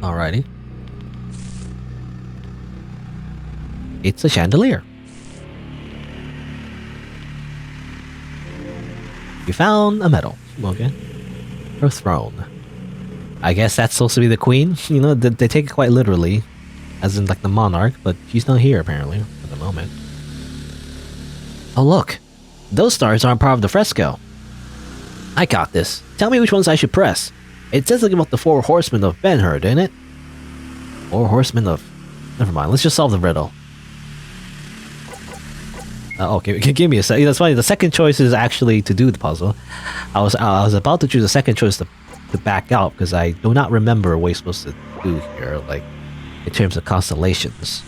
Alrighty. It's a chandelier. You found a medal. Okay. Her throne. I guess that's supposed to be the queen. You know, they take it quite literally. As in, like, the monarch, but she's not here, apparently, at the moment. Oh, look. Those stars aren't part of the fresco. I got this. Tell me which ones I should press. It says something about the 4 horsemen of Ben-Hur, didn't it? 4 horsemen of... Never mind, let's just solve the riddle. Okay, give me a sec. That's funny, the second choice is actually to do the puzzle. I was about to choose the second choice to back out, because I do not remember what you're supposed to do here, like, in terms of constellations.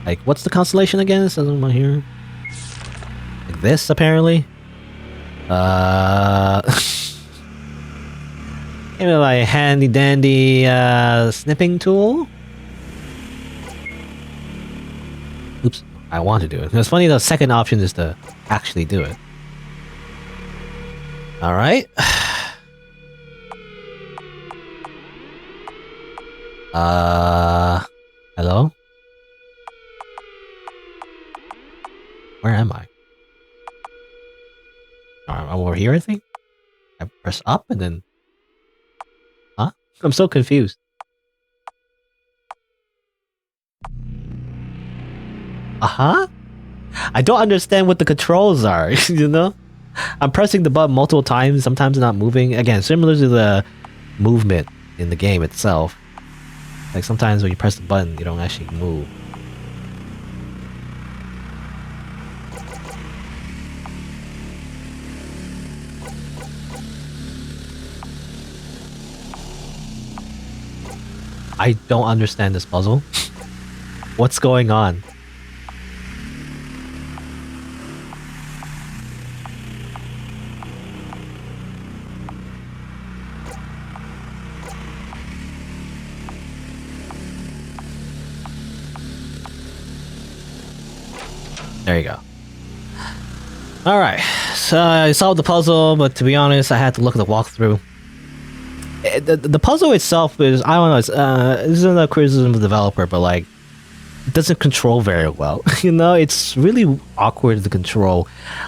Like, what's the constellation again? It says on here. Like this, apparently. Maybe like a handy dandy snipping tool. Oops, I want to do it. It's funny, the second option is to actually do it. Alright. Hello? Where am I? I'm over here, I think? I press up and then... Huh? I'm so confused. Uh-huh? I don't understand what the controls are, you know? I'm pressing the button multiple times, sometimes not moving. Again, similar to the movement in the game itself. Like, sometimes when you press the button, you don't actually move. I don't understand this puzzle. What's going on? There you go. Alright, so I solved the puzzle, but to be honest, I had to look at the walkthrough. The puzzle itself is, I don't know, this isn't a criticism of the developer, but like, it doesn't control very well. You know, it's really awkward to control.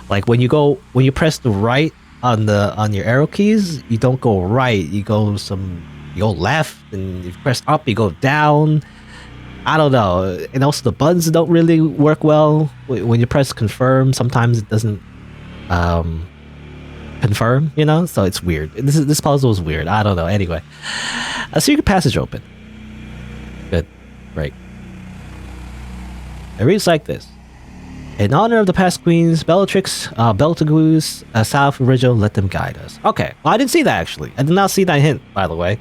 Like when you press the right on your arrow keys, you don't go right, you go left, and if you press up, you go down. I don't know, and also the buttons don't really work well. When you press confirm, sometimes it doesn't confirm, you know, so it's weird. This puzzle is weird. I don't know. Anyway, a secret passage open. Good, great. It reads like this: in honor of the past queens, Bellatrix, Beltagus, South Rigel, let them guide us. Okay, well, I didn't see that actually. I did not see that hint, by the way.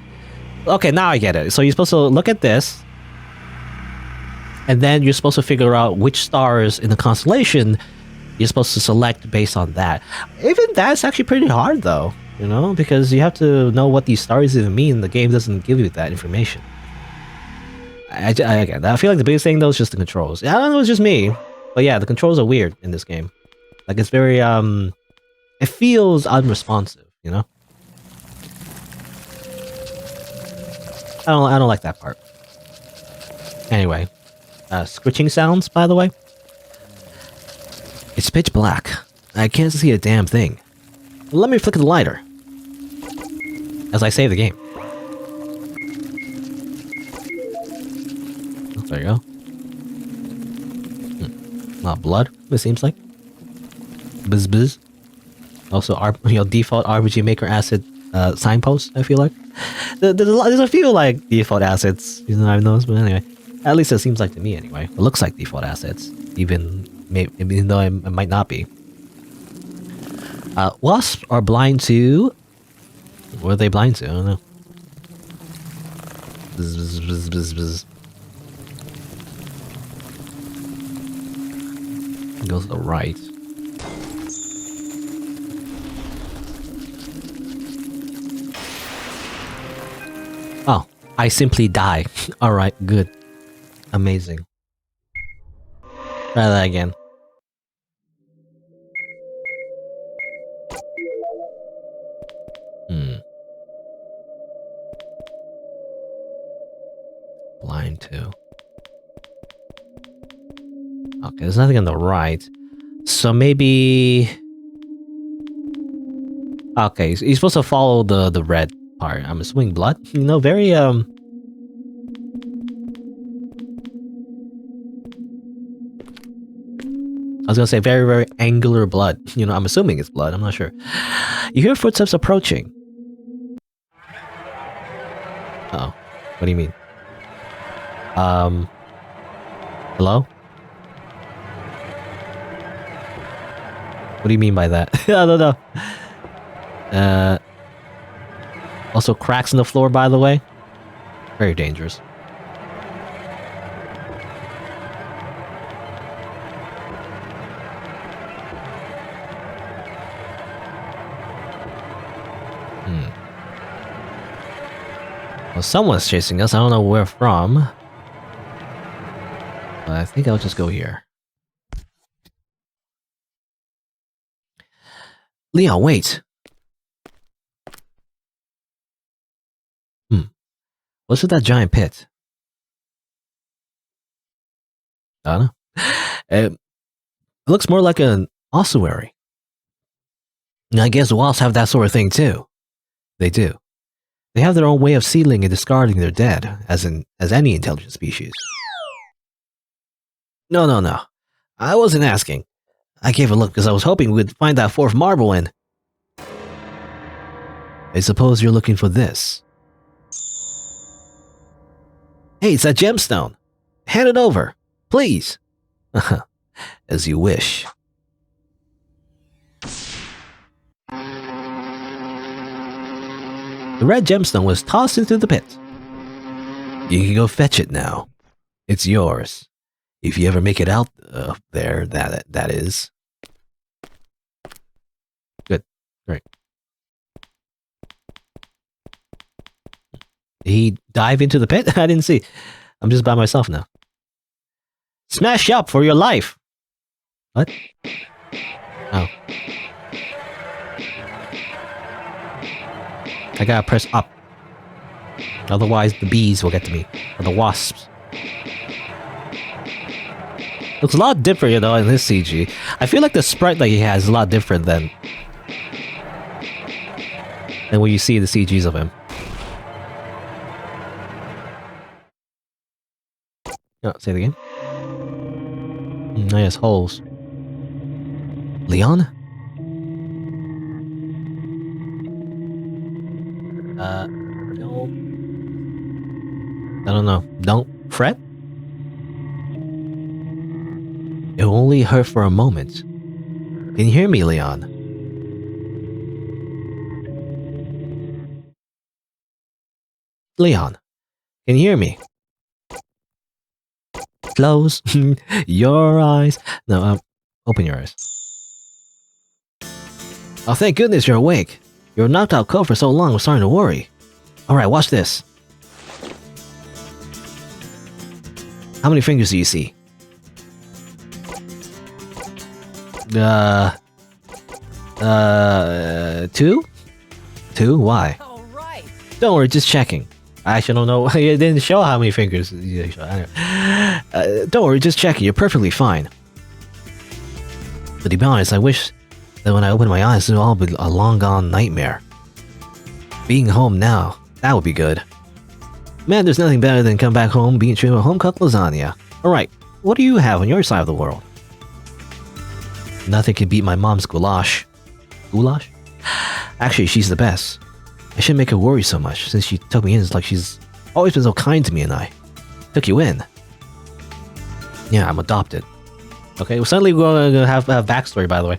Okay, now I get it. So you're supposed to look at this, and then you're supposed to figure out which stars in the constellation you're supposed to select based on that. Even that's actually pretty hard though, you know, because you have to know what these stars even mean. The game doesn't give you that information. Again, I feel like the biggest thing though is just the controls. I don't know, it's just me, but yeah, the controls are weird in this game. Like it's very, it feels unresponsive, you know? I don't like that part. Anyway, scritching sounds, by the way. It's pitch black. I can't see a damn thing. Let me flick the lighter as I save the game. Oh, there you go. A lot of blood, it seems like. Bzz bzz. Also, default RPG Maker asset signpost, I feel like. There's a few, like, default assets, you know, I've noticed, but anyway. At least it seems like to me, anyway. It looks like default assets, even though it might not be. Wasps are blind to... What are they blind to? I don't know. Bzz, bzz, bzz, bzz, bzz. It goes to the right. Oh, I simply die. Alright, good. Amazing. Try that again. going to. Okay, there's nothing on the right. So maybe... Okay, so you're supposed to follow the red part. I'm assuming blood? You know, very, I was gonna say very, very angular blood. You know, I'm assuming it's blood. I'm not sure. You hear footsteps approaching. Uh-oh. What do you mean? Hello? What do you mean by that? I don't know. Also cracks in the floor, by the way. Very dangerous. Well, someone's chasing us. I don't know where from. But I think I'll just go here. Leon, wait! What's with that giant pit? I don't know. It looks more like an ossuary. I guess wasps have that sort of thing too. They do. They have their own way of sealing and discarding their dead, as any intelligent species. No. I wasn't asking. I gave a look because I was hoping we'd find that fourth marble and... I suppose you're looking for this. Hey, it's that gemstone. Hand it over, please. As you wish. The red gemstone was tossed into the pit. You can go fetch it now. It's yours. If you ever make it out there, that is. Good. Great. Did he dive into the pit? I didn't see. I'm just by myself now. Smash up for your life! What? Oh. I gotta press up. Otherwise the bees will get to me. Or the wasps. Looks a lot different, you know, in this CG. I feel like the sprite that he has is a lot different than when you see the CGs of him. Oh, say it again. Oh yes, holes. Leon? No. I don't know. Don't fret? It will only hurt for a moment. Can you hear me, Leon? Leon, can you hear me? Close your eyes. No, open your eyes. Oh, thank goodness you're awake. You were knocked out cold for so long, I was starting to worry. Alright, watch this. How many fingers do you see? 2? 2? Why? Alright. Don't worry, just checking. I actually don't know. It didn't show how many fingers. Don't worry, just checking. You're perfectly fine. But to be honest, I wish that when I open my eyes, it would all be a long-gone nightmare. Being home now, that would be good. Man, there's nothing better than come back home being treated with home-cooked lasagna. Alright, what do you have on your side of the world? Nothing can beat my mom's goulash. Goulash? Actually, she's the best. I shouldn't make her worry so much, since she took me in. It's like she's always been so kind to me and I took you in. Yeah, I'm adopted. Okay, well, suddenly we're going to have a backstory, by the way.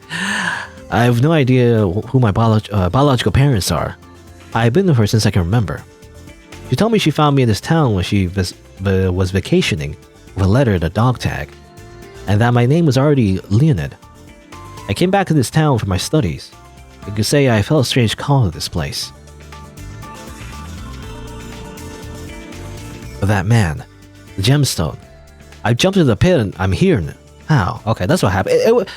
I have no idea who my biological parents are. I've been with her since I can remember. She told me she found me in this town when she was vacationing with a letter and a dog tag, and that my name was already Leonid. I came back to this town for my studies. You could say I felt a strange call to this place. But that man, the gemstone. I jumped into the pit and I'm here now. How? Okay, that's what happened.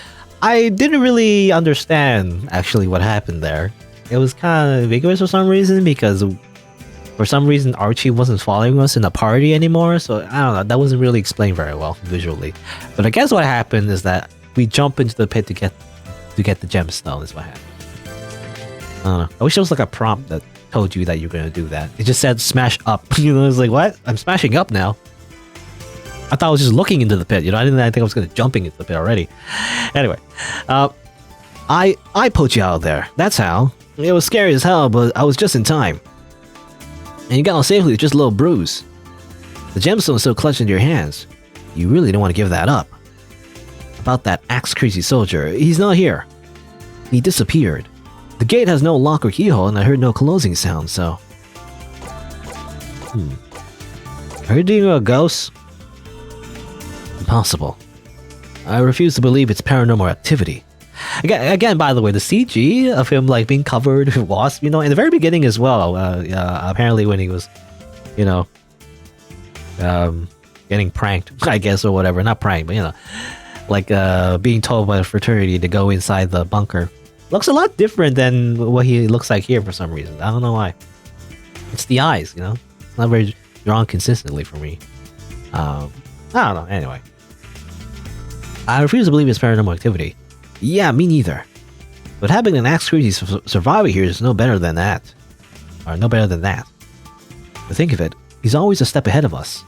I didn't really understand actually what happened there. It was kind of ambiguous for some reason because from For some reason, Archie wasn't following us in the party anymore, so I don't know, that wasn't really explained very well visually. But I guess what happened is that we jump into the pit to get the gemstone is what happened. I don't know. I wish there was like a prompt that told you that you're gonna do that. It just said smash up. You know, it's like, what? I'm smashing up now. I thought I was just looking into the pit, you know, I didn't think I was gonna jumping into the pit already. Anyway, I put you out there. That's how. It was scary as hell, but I was just in time. And you got out safely with just a little bruise. The gemstone is still clutched in your hands. You really don't want to give that up. About that axe-crazy soldier, he's not here. He disappeared. The gate has no lock or keyhole, and I heard no closing sound, so... Are you dealing with a ghost? Impossible. I refuse to believe it's paranormal activity. Again, by the way, the CG of him like being covered with Wasp, you know, in the very beginning as well. Apparently, when he was, you know, getting pranked, I guess, or whatever. Not pranked, but you know, like being told by the fraternity to go inside the bunker. Looks a lot different than what he looks like here for some reason. I don't know why. It's the eyes, you know. It's not very drawn consistently for me. I don't know. Anyway, I refuse to believe it's paranormal activity. Yeah, me neither. But having an axe-crazy survivor here is no better than that. Or no better than that. To think of it, he's always a step ahead of us.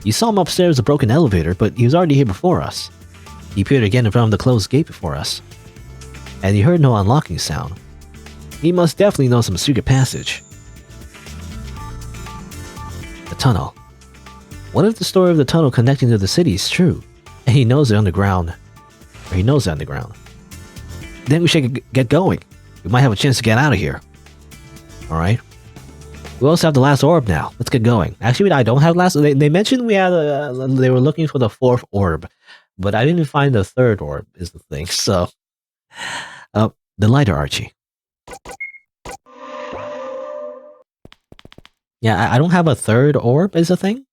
You saw him upstairs a broken elevator, but he was already here before us. He appeared again in front of the closed gate before us. And he heard no unlocking sound. He must definitely know some secret passage. The tunnel. What if the story of the tunnel connecting to the city is true? And he knows it underground. Or he knows it underground. Then we should get going. We might have a chance to get out of here. Alright. We also have the last orb now. Let's get going. Actually, I don't have last... They mentioned we had they were looking for the 4th orb. But I didn't find the 3rd orb, is the thing. So... the lighter, Archie. Yeah, I don't have a 3rd orb, is the thing?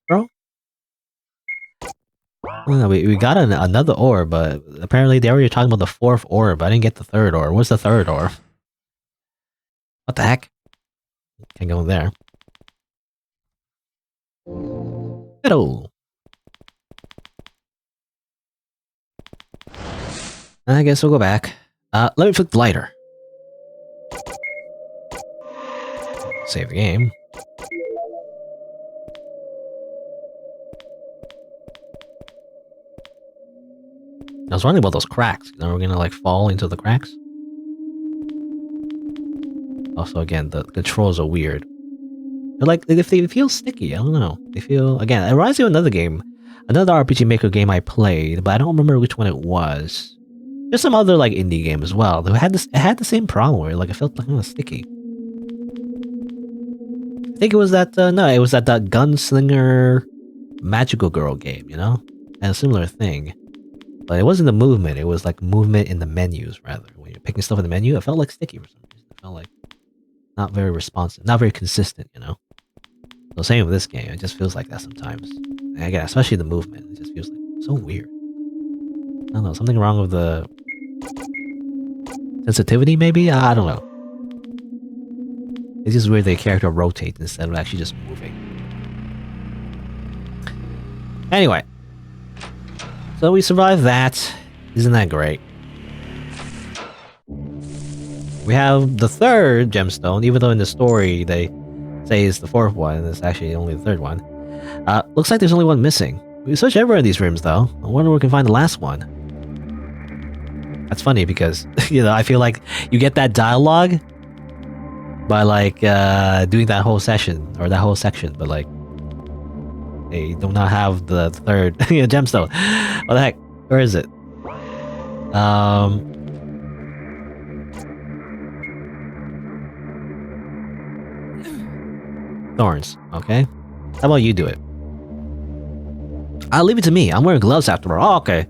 Bro? No, we got another orb, but apparently they were talking about the 4th orb. I didn't get the 3rd orb. What's the 3rd orb? What the heck? Can't go in there. Hello. I guess we'll go back. Let me flip the lighter. Save the game. I was wondering about those cracks. You know, we're gonna like fall into the cracks. Also, again, the controls are weird. They're like, if they feel sticky, I don't know. They feel, again, it reminds me of another game. Another RPG Maker game I played, but I don't remember which one it was. There's some other like indie game as well. It had the same problem where like it felt like kind of sticky. I think it was that, no, it was that Gunslinger Magical Girl game, you know? And a similar thing. But it wasn't the movement, it was like movement in the menus, rather. When you're picking stuff in the menu, it felt like sticky for some reason. It felt like not very responsive, not very consistent, you know? So same with this game, it just feels like that sometimes. And again, especially the movement, it just feels like so weird. I don't know, something wrong with the sensitivity maybe? I don't know. It's just weird the character rotates instead of actually just moving. Anyway. So we survived that. Isn't that great? We have the 3rd gemstone, even though in the story they say it's the 4th one, and it's actually only the 3rd one. Looks like there's only one missing. We searched everywhere in these rooms though. I wonder where we can find the last one. That's funny because, you know, I feel like you get that dialogue by like doing that whole session, or that whole section, but like they do not have the 3rd gemstone. What the heck? Where is it? Thorns, okay? How about you do it? I'll leave it to me. I'm wearing gloves after all. Oh, okay.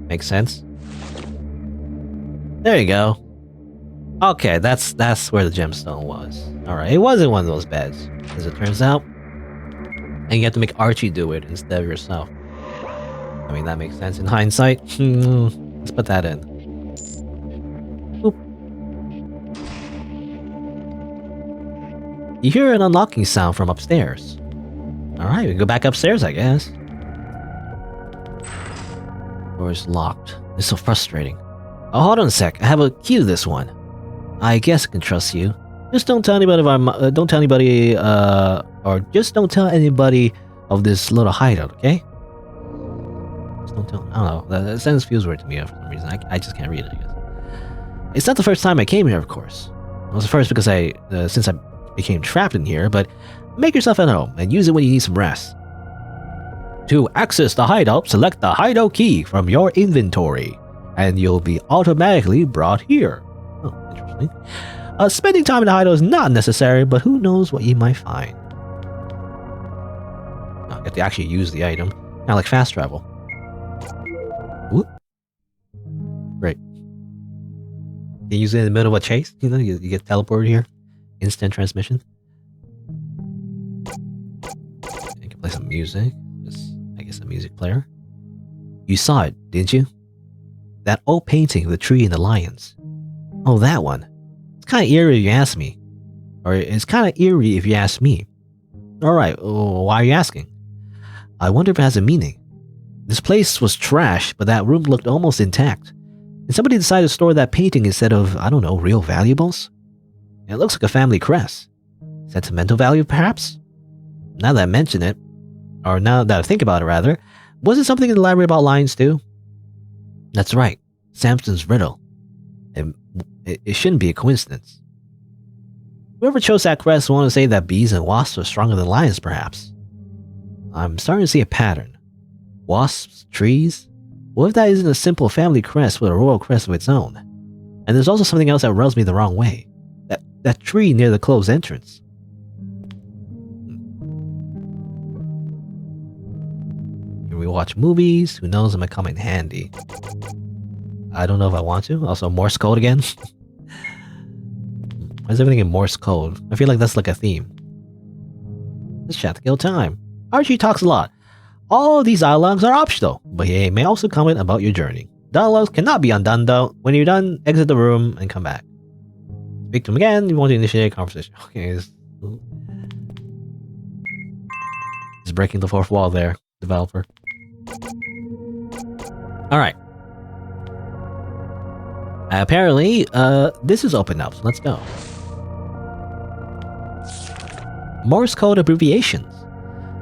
Makes sense. There you go. Okay, that's where the gemstone was. Alright, it wasn't one of those beds, as it turns out. And you have to make Archie do it instead of yourself. I mean, that makes sense in hindsight. Let's put that in. Boop. You hear an unlocking sound from upstairs. Alright, we can go back upstairs, I guess. Door is locked. It's so frustrating. Oh, hold on a sec. I have a key to this one. I guess I can trust you. Just don't tell anybody don't tell anybody, or just don't tell anybody of this little hideout, okay? Just don't tell. I don't know. That sentence feels weird to me for some reason. I just can't read it, I guess. It's not the first time I came here, of course. It was the first because since I became trapped in here, but make yourself at home and use it when you need some rest. To access the hideout, select the hideout key from your inventory, and you'll be automatically brought here. Oh, interesting. Spending time in the hideout is not necessary, but who knows what you might find. I get to actually use the item, kind of like fast travel. Whoop. Great. You use it in the middle of a chase, you know, you get teleported here. Instant transmission. You can play some music. Just, I guess, a music player. You saw it, didn't you? That old painting of the tree and the lions. Oh, that one. It's kind of eerie if you ask me. Or it's kind of eerie if you ask me. Alright, why are you asking? I wonder if it has a meaning. This place was trash, but that room looked almost intact. And somebody decided to store that painting instead of, I don't know, real valuables? It looks like a family crest. Sentimental value, perhaps? Now that I mention it, or now that I think about it rather, was it something in the library about lions too? That's right, Samson's riddle. It shouldn't be a coincidence. Whoever chose that crest wanted to say that bees and wasps are stronger than lions, perhaps. I'm starting to see a pattern. Wasps, trees? What if that isn't a simple family crest with a royal crest of its own? And there's also something else that rubs me the wrong way. That tree near the closed entrance. Can we watch movies? Who knows, it might come in handy. I don't know if I want to. Also, Morse code again. Why is everything in Morse code? I feel like that's like a theme. Let's chat to kill time. Archie talks a lot. All of these dialogues are optional, but he may also comment about your journey. Dialogues cannot be undone though. When you're done, exit the room and come back. Speak to him again if you want to initiate a conversation. Okay, he's breaking the fourth wall there, developer. Alright. Apparently, this is open up, so let's go. Morse code abbreviations.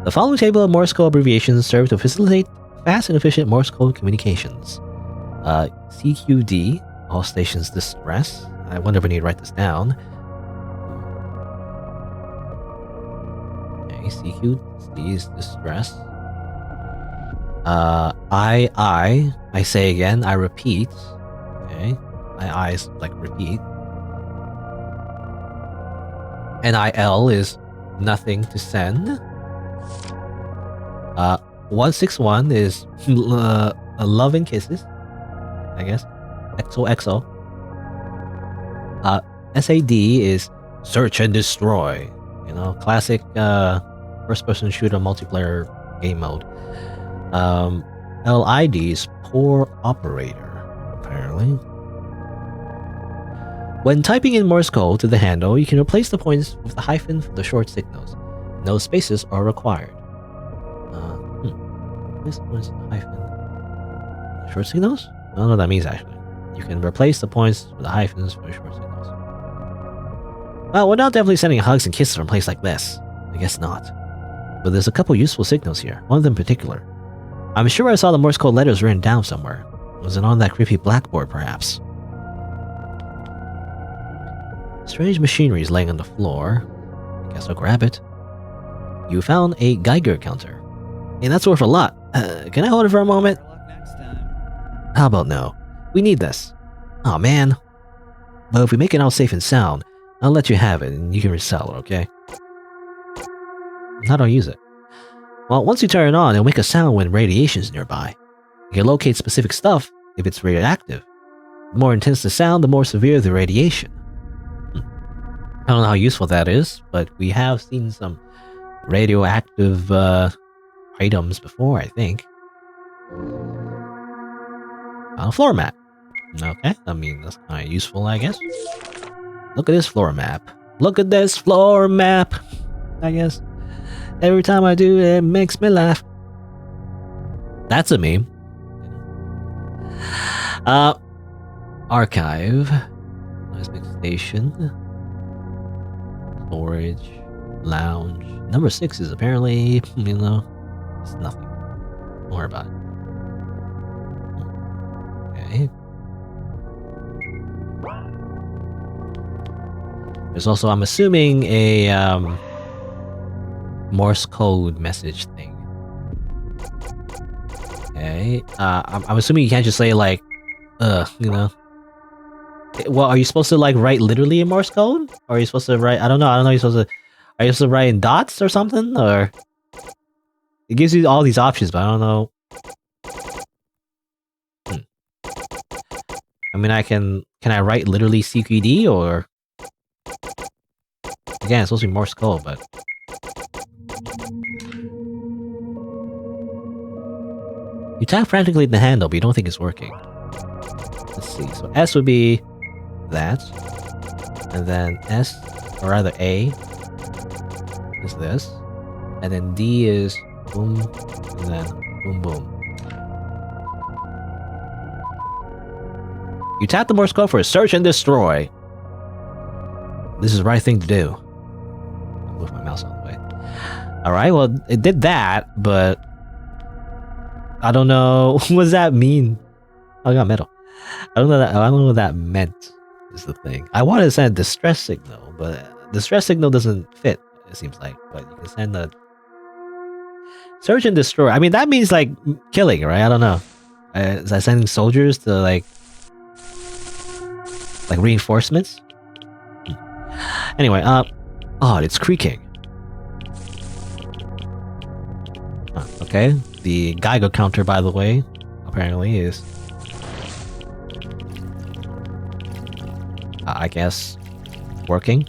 The following table of Morse code abbreviations serve to facilitate fast and efficient Morse code communications. CQD, all stations distress. I wonder if I need to write this down. Okay, CQD is distress. I say again, I repeat. Okay, I is like repeat. NIL is nothing to send. 161 is love and kisses, I guess. XOXO. SAD is search and destroy. You know, classic first-person shooter multiplayer game mode. LID is poor operator, apparently. When typing in Morse code to the handle, you can replace the points with the hyphen for the short signals. No spaces are required. Replace the points with the hyphen. Short signals? I don't know what that means actually. You can replace the points with the hyphens for the short signals. Well, we're not definitely sending hugs and kisses from a place like this. I guess not. But there's a couple useful signals here, one of them in particular. I'm sure I saw the Morse code letters written down somewhere. Was it on that creepy blackboard, perhaps? Strange machinery is laying on the floor. I guess I'll grab it. You found a Geiger counter. Hey, that's worth a lot. Can I hold it for a moment? How about no? We need this. Aw, man. But if we make it all safe and sound, I'll let you have it and you can resell it, okay? How do I use it? Well, once you turn it on, it'll make a sound when radiation is nearby. You can locate specific stuff if it's radioactive. The more intense the sound, the more severe the radiation. I don't know how useful that is, but we have seen some radioactive items before, I think. A floor mat. Okay, I mean, that's kind of useful, I guess. Look at this floor map. Look at this floor map. I guess every time I do it makes me laugh. That's a meme. Archive. Seismic station. Storage. Lounge. Number 6 is apparently, it's nothing. Don't worry about it. Okay. There's also, I'm assuming, a Morse code message thing. Okay. I'm assuming you can't just say like, Well, are you supposed to like write literally in Morse code? Or are you supposed to write? I don't know. Are you supposed to write in dots or something? Or it gives you all these options, but I don't know. I mean, can I write literally CQD or? Again, it's supposed to be Morse code, but. You tap frantically the handle, but you don't think it's working. Let's see. So S would be that, and then S, or rather A, is this, and then D is boom, and then boom boom. You tap the Morse code for search and destroy. This is the right thing to do. I'll move my mouse all the way. Alright, well, it did that, but I don't know. What does that mean? Oh, I got metal. I don't know what that meant, is the thing. I wanted to send a distress signal, but distress signal doesn't fit, it seems like. But you can send a search and destroy. I mean, that means like killing, right? I don't know. Is that sending soldiers to like reinforcements? Anyway, oh, it's creaking. Okay, the Geiger counter, by the way, apparently is, I guess, working.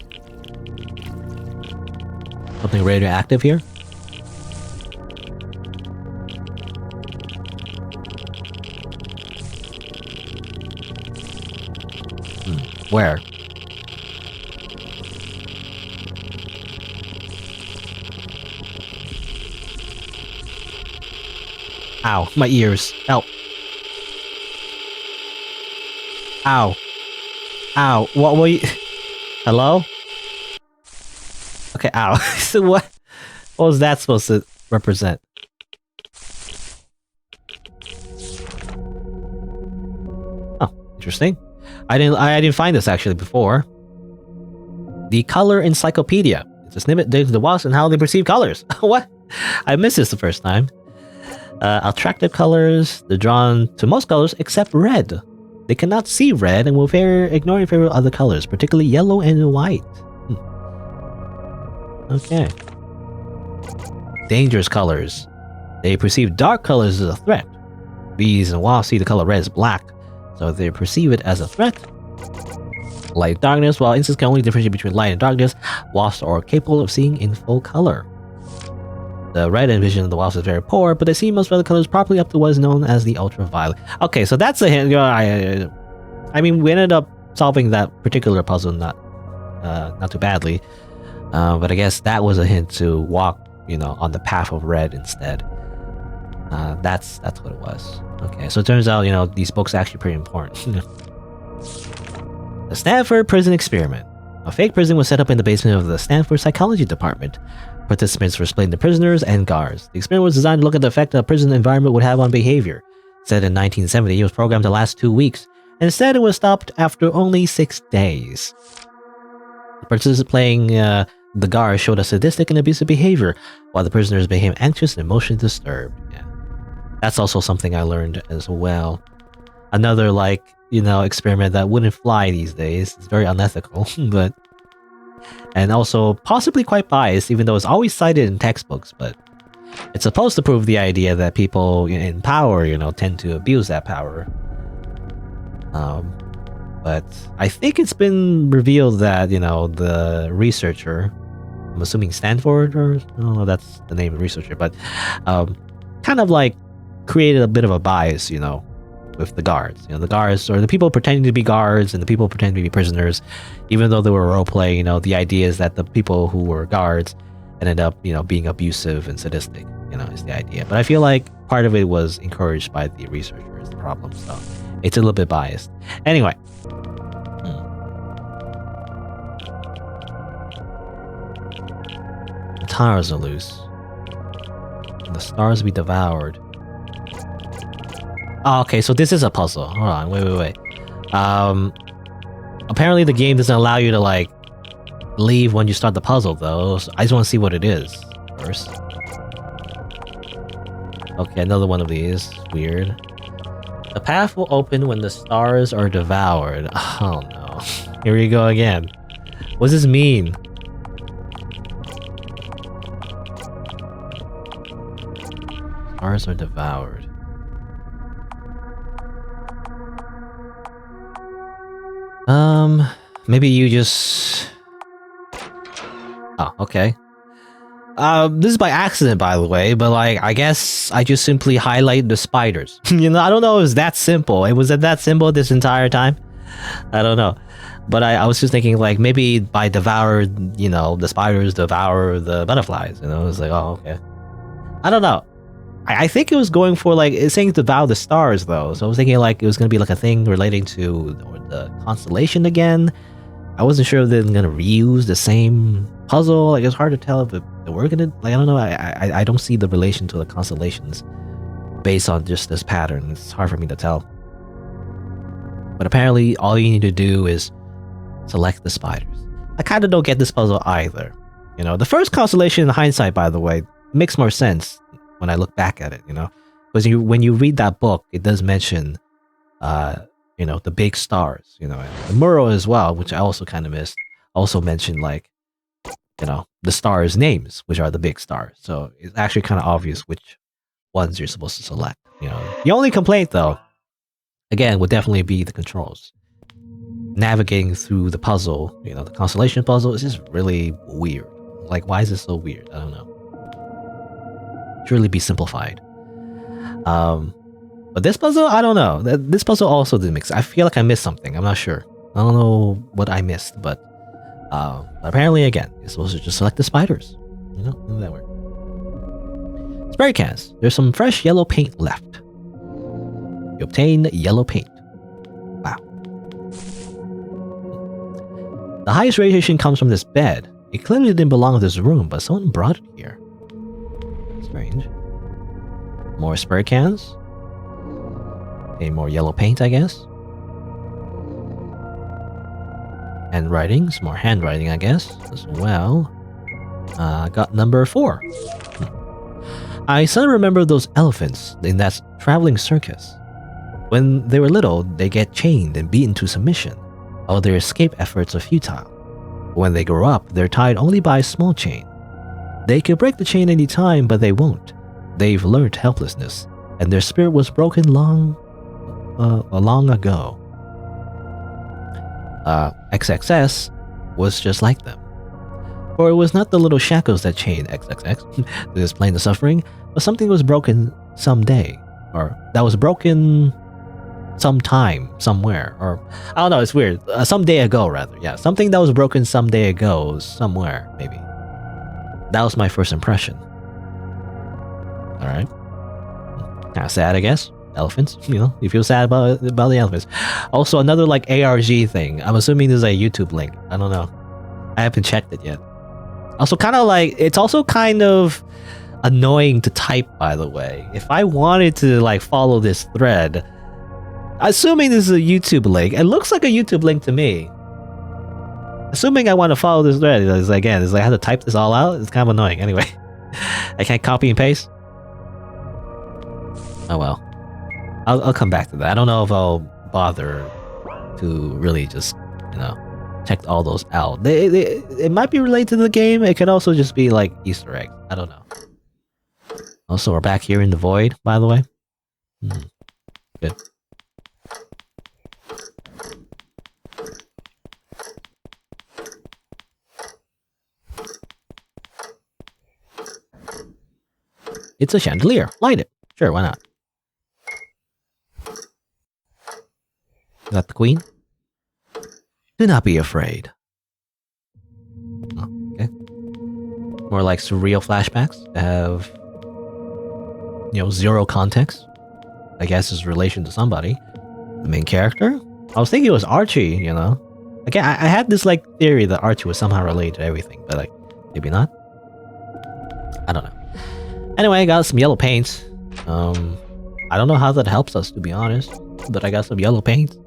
Something radioactive here. Where? Ow, my ears. Help. Ow. Ow. What were you... Hello? Okay, ow. So what was that supposed to represent? Oh, interesting. I didn't find this actually before. The Color Encyclopedia. It's a snippet digs the wasps and how they perceive colors. What? I missed this the first time. Attractive colors. They're drawn to most colors except red. They cannot see red and will ignore in favor of other colors, particularly yellow and white. Okay. Dangerous colors. They perceive dark colors as a threat. Bees and wasps see the color red as black, so they perceive it as a threat. Light and darkness. While insects can only differentiate between light and darkness, wasps are capable of seeing in full color. The red vision of the wasp is very poor, but they see most other colors properly up to what is known as the ultraviolet. Okay, so that's a hint. I mean, we ended up solving that particular puzzle not too badly, but I guess that was a hint to walk, on the path of red instead. That's what it was. Okay, so it turns out, these books are actually pretty important. The Stanford Prison Experiment. A fake prison was set up in the basement of the Stanford Psychology Department. Participants were split into prisoners and guards. The experiment was designed to look at the effect a prison environment would have on behavior. Said in 1970, it was programmed to last 2 weeks, and instead it was stopped after only 6 days. The participants playing the guards showed a sadistic and abusive behavior, while the prisoners became anxious and emotionally disturbed. Yeah. That's also something I learned as well. Another, experiment that wouldn't fly these days. It's very unethical, but... And also possibly quite biased, even though it's always cited in textbooks, but it's supposed to prove the idea that people in power, tend to abuse that power. But I think it's been revealed that, the researcher, I'm assuming Stanford, or I don't know if that's the name of the researcher, but kind of created a bit of a bias, with with the guards. You know, the guards or the people pretending to be guards and the people pretending to be prisoners, even though they were role playing. You know, the idea is that the people who were guards ended up, you know, being abusive and sadistic. You know, is the idea. But I feel like part of it was encouraged by the researcher is the problem. So it's a little bit biased. Anyway. The tires are loose. And the stars be devoured. Oh, okay, so this is a puzzle. Hold on, wait. Apparently the game doesn't allow you to, like, leave when you start the puzzle, though. So I just want to see what it is first. Okay, another one of these. Weird. The path will open when the stars are devoured. Oh, no. Here we go again. What does this mean? Stars are devoured. Maybe you just... Oh, okay. This is by accident, by the way, but like, I guess I just simply highlight the spiders. You know, I don't know if it's that simple. It was that simple this entire time? I don't know. But I was just thinking, like, maybe by devour, you know, the spiders devour the butterflies, you know? It's like, oh, okay. I don't know. I think it was going for, like, it's saying devour the stars, though. So I was thinking, like, it was going to be, like, a thing relating to the constellation again. I wasn't sure if they're going to reuse the same puzzle. Like, it's hard to tell if we're going to, like, I don't know. I don't see the relation to the constellations based on just this pattern. It's hard for me to tell. But apparently, all you need to do is select the spiders. I kind of don't get this puzzle either. You know, the first constellation in hindsight, by the way, makes more sense when I look back at it, you know, because when you read that book, it does mention, you know, the big stars, you know, and the Muro as well, which I also kind of missed, also mentioned, like, you know, the stars' names, which are the big stars. So it's actually kind of obvious which ones you're supposed to select, you know. The only complaint, though, again, would definitely be the controls. Navigating through the puzzle, you know, the constellation puzzle is just really weird. Like, why is it so weird? I don't know. Surely be simplified. But this puzzle, I don't know. This puzzle also didn't make sense. I feel like I missed something. I'm not sure. I don't know what I missed, but apparently, again, you're supposed to just select the spiders. You know, how that work. Spray cans. There's some fresh yellow paint left. You obtain yellow paint. Wow. The highest radiation comes from this bed. It clearly didn't belong to this room, but someone brought it here. Strange. More spray cans. Okay, more yellow paint, I guess. Handwritings. More handwriting, I guess, as well. Got number 4. I suddenly remember those elephants in that traveling circus. When they were little, they get chained and beaten to submission. All their escape efforts are futile. When they grow up, they're tied only by a small chain. They could break the chain any time, but they won't. They've learned helplessness, and their spirit was broken long ago. XXS was just like them. For it was not the little shackles that chained XXX to display the suffering, but something was broken someday, or that was broken sometime, somewhere, or I don't know, it's weird. Some day ago, rather. Yeah, something that was broken some day ago, somewhere, maybe. That was my first impression. Alright. Kind of sad, I guess. Elephants, you know, you feel sad about the elephants. Also, another, like, ARG thing. I'm assuming this is a YouTube link. I don't know. I haven't checked it yet. Also, kind of like, it's also kind of annoying to type, by the way. If I wanted to, like, follow this thread, assuming this is a YouTube link, it looks like a YouTube link to me. Assuming I want to follow this thread, it's like, again, it's like I have to type this all out. It's kind of annoying. Anyway, I can't copy and paste. Oh well. I'll come back to that. I don't know if I'll bother to really just, you know, check all those out. It might be related to the game. It could also just be like Easter eggs. I don't know. Also, we're back here in the void, by the way. Good. It's a chandelier. Light it. Sure, why not? Is that the queen? Do not be afraid. Oh, okay. More like surreal flashbacks that have, zero context. I guess his relation to somebody. The main character? I was thinking it was Archie, Again, I had this, theory that Archie was somehow related to everything, but, maybe not. I don't know. Anyway, I got some yellow paints. I don't know how that helps us, to be honest, but I got some yellow paint.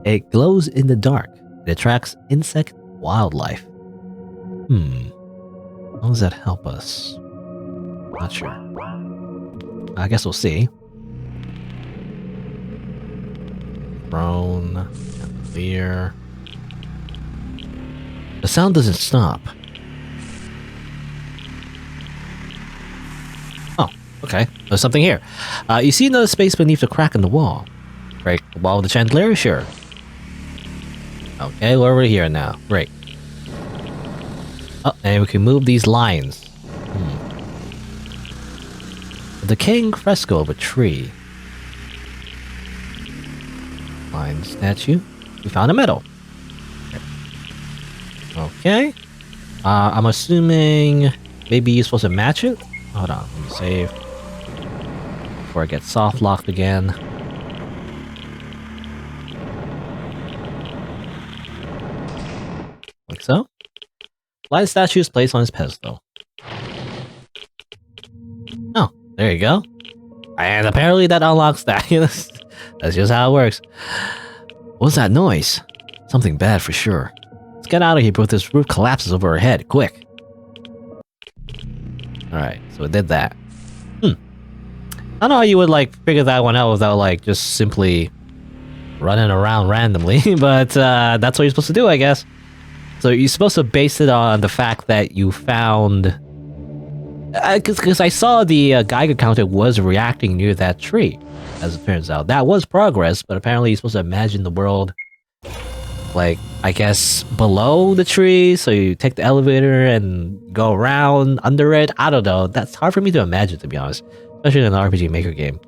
It glows in the dark. It attracts insect wildlife. How does that help us? Not sure. I guess we'll see. Throne, clear. The sound doesn't stop. Oh, okay. There's something here. You see another space beneath the crack in the wall. Break the wall with the chandelier? Sure. Okay, we're over here now. Great. Oh, and we can move these lines. A decaying fresco of a tree. Line statue. We found a medal. Okay. I'm assuming maybe you're supposed to match it? Hold on, let me save. Before I get soft locked again. Like so. Light statue is placed on his pedestal. Oh, there you go. And apparently that unlocks that. That's just how it works. What's that noise? Something bad for sure. Let's get out of here before this roof collapses over our head. Quick. Alright, so it did that. I don't know how you would figure that one out without just simply running around randomly, but that's what you're supposed to do, I guess. So you're supposed to base it on the fact that you found... Because I saw the Geiger counter was reacting near that tree, as it turns out. That was progress, but apparently you're supposed to imagine the world, I guess, below the tree, so you take the elevator and go around under it. I don't know. That's hard for me to imagine, to be honest. Especially in an RPG Maker game.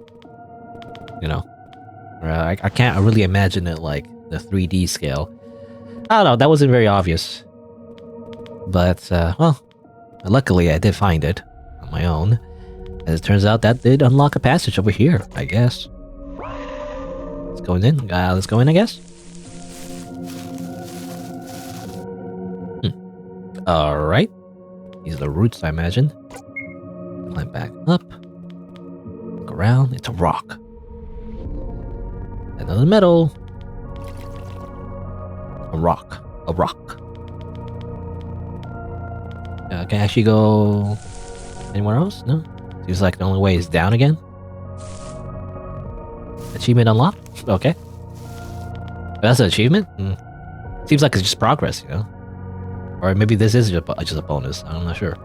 I can't really imagine it the 3D scale. I don't know, that wasn't very obvious. But, well, luckily I did find it on my own. As it turns out, that did unlock a passage over here, I guess. Let's go in. Let's go in, I guess. Alright. These are the roots, I imagine. Climb back up. Look around. It's a rock. Another metal. A rock. A rock. Can I actually go anywhere else? No? Seems like the only way is down again. Achievement unlocked? Okay. That's an achievement? Seems like it's just progress, Or maybe this is just a bonus. I'm not sure.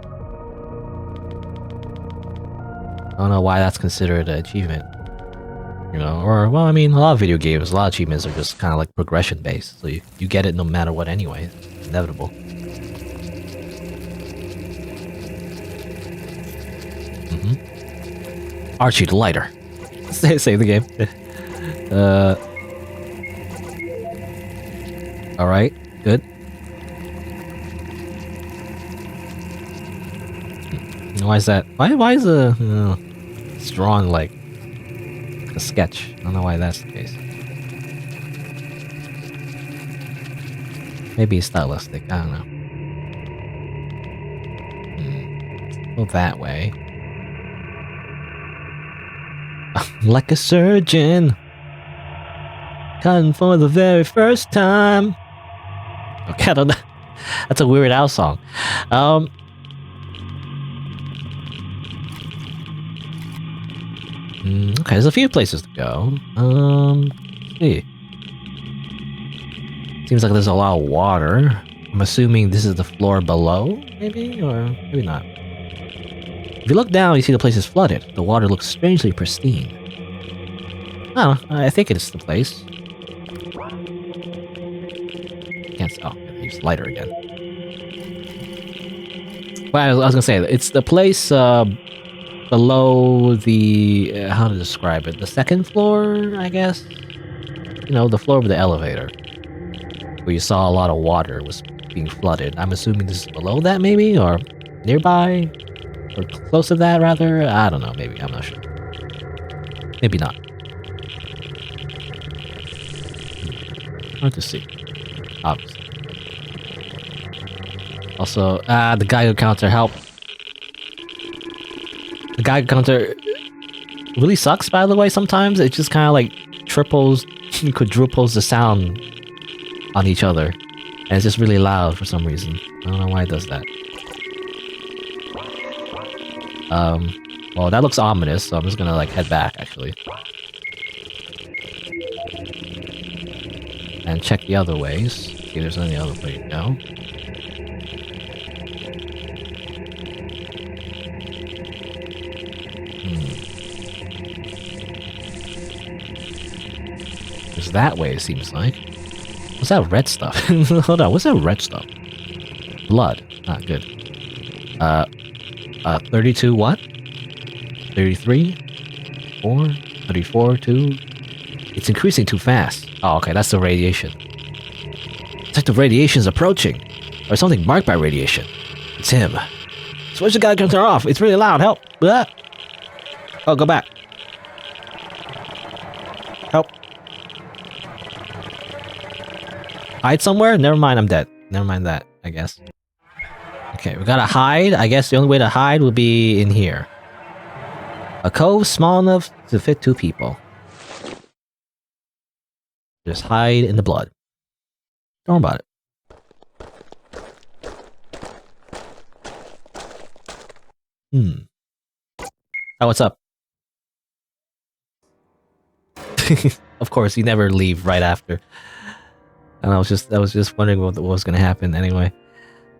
I don't know why that's considered an achievement. Or, well, I mean, a lot of video games, a lot of achievements are just kind of progression based. So you get it no matter what anyway. It's inevitable. Archie the lighter. Save the game. Alright, good. Why is that? Why is it's drawn like a sketch? I don't know why that's the case. Maybe it's stylistic, I don't know. Go that way. Like a surgeon, cutting for the very first time. Okay, I don't know. That's a Weird Al song. Okay, there's a few places to go. Let's see. Seems like there's a lot of water. I'm assuming this is the floor below, maybe? Or maybe not. If you look down, you see the place is flooded. The water looks strangely pristine. I don't know, I think it's the place. Can't see. Oh, use lighter again. Well, I was gonna say, it's the place below the... how to describe it? The second floor, I guess? you know, the floor of the elevator, where you saw a lot of water was being flooded. I'm assuming this is below that, maybe, or nearby, or close to that, rather. I don't know. Maybe, I'm not sure. Maybe not. Hard to see. Obviously. Also, the Geiger counter, help. The Geiger counter really sucks, by the way, sometimes. It just kind of like triples, quadruples the sound on each other. And it's just really loud for some reason. I don't know why it does that. Well, that looks ominous, so I'm just gonna like head back, actually. And check the other ways. See if there's any other way to go. There's that way, it seems like. What's that red stuff? Hold on, what's that red stuff? Blood. Not good. 32 what? 33? 4? 34? 2? It's increasing too fast. Oh, okay, that's the radiation. It's like the radiation's approaching. Or something marked by radiation. It's him. Switch the Geiger counter off. It's really loud. Help. Blah. Oh, go back. Help. Hide somewhere? Never mind, I'm dead. Never mind that, I guess. Okay, we gotta hide. I guess the only way to hide would be in here. A cove small enough to fit 2 people. Just hide in the blood. Don't worry about it. Oh, what's up? Of course, you never leave right after. And I was just wondering what was gonna happen anyway.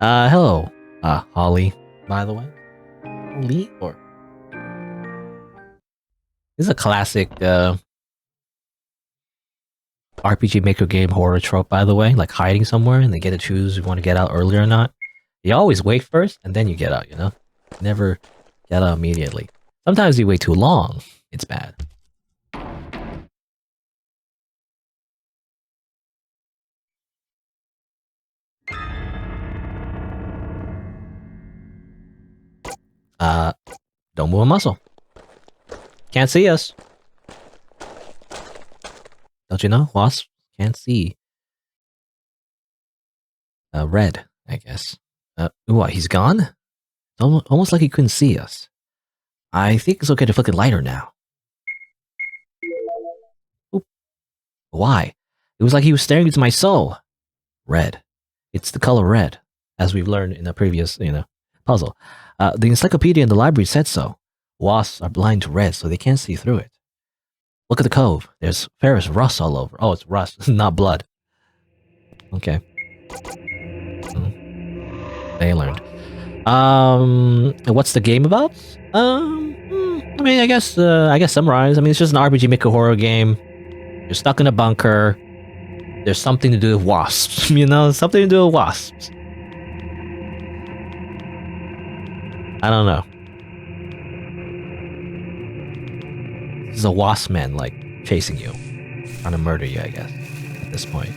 Hello, Holly, by the way. Holly, or this is a classic RPG Maker game horror trope, by the way. Like hiding somewhere and they get to choose if you want to get out early or not. You always wait first and then you get out. You know, never get out immediately. Sometimes you wait too long. It's bad. Don't move a muscle. Can't see us. Don't you know? Wasp can't see. Red, I guess. What, he's gone? It's almost like he couldn't see us. I think it's okay to flick it lighter now. Oop. Why? It was like he was staring into my soul. Red. It's the color red, as we've learned in a previous, puzzle. The encyclopedia in the library said so. Wasps are blind to red, so they can't see through it. Look at the cove. There's ferrous rust all over. Oh, it's rust, not blood. Okay. They learned. What's the game about? I mean, I guess summarize. I mean, it's just an RPG Maker horror game. You're stuck in a bunker. There's something to do with wasps. Something to do with wasps. I don't know. This is a wasp man, like, chasing you. Trying to murder you, I guess. At this point.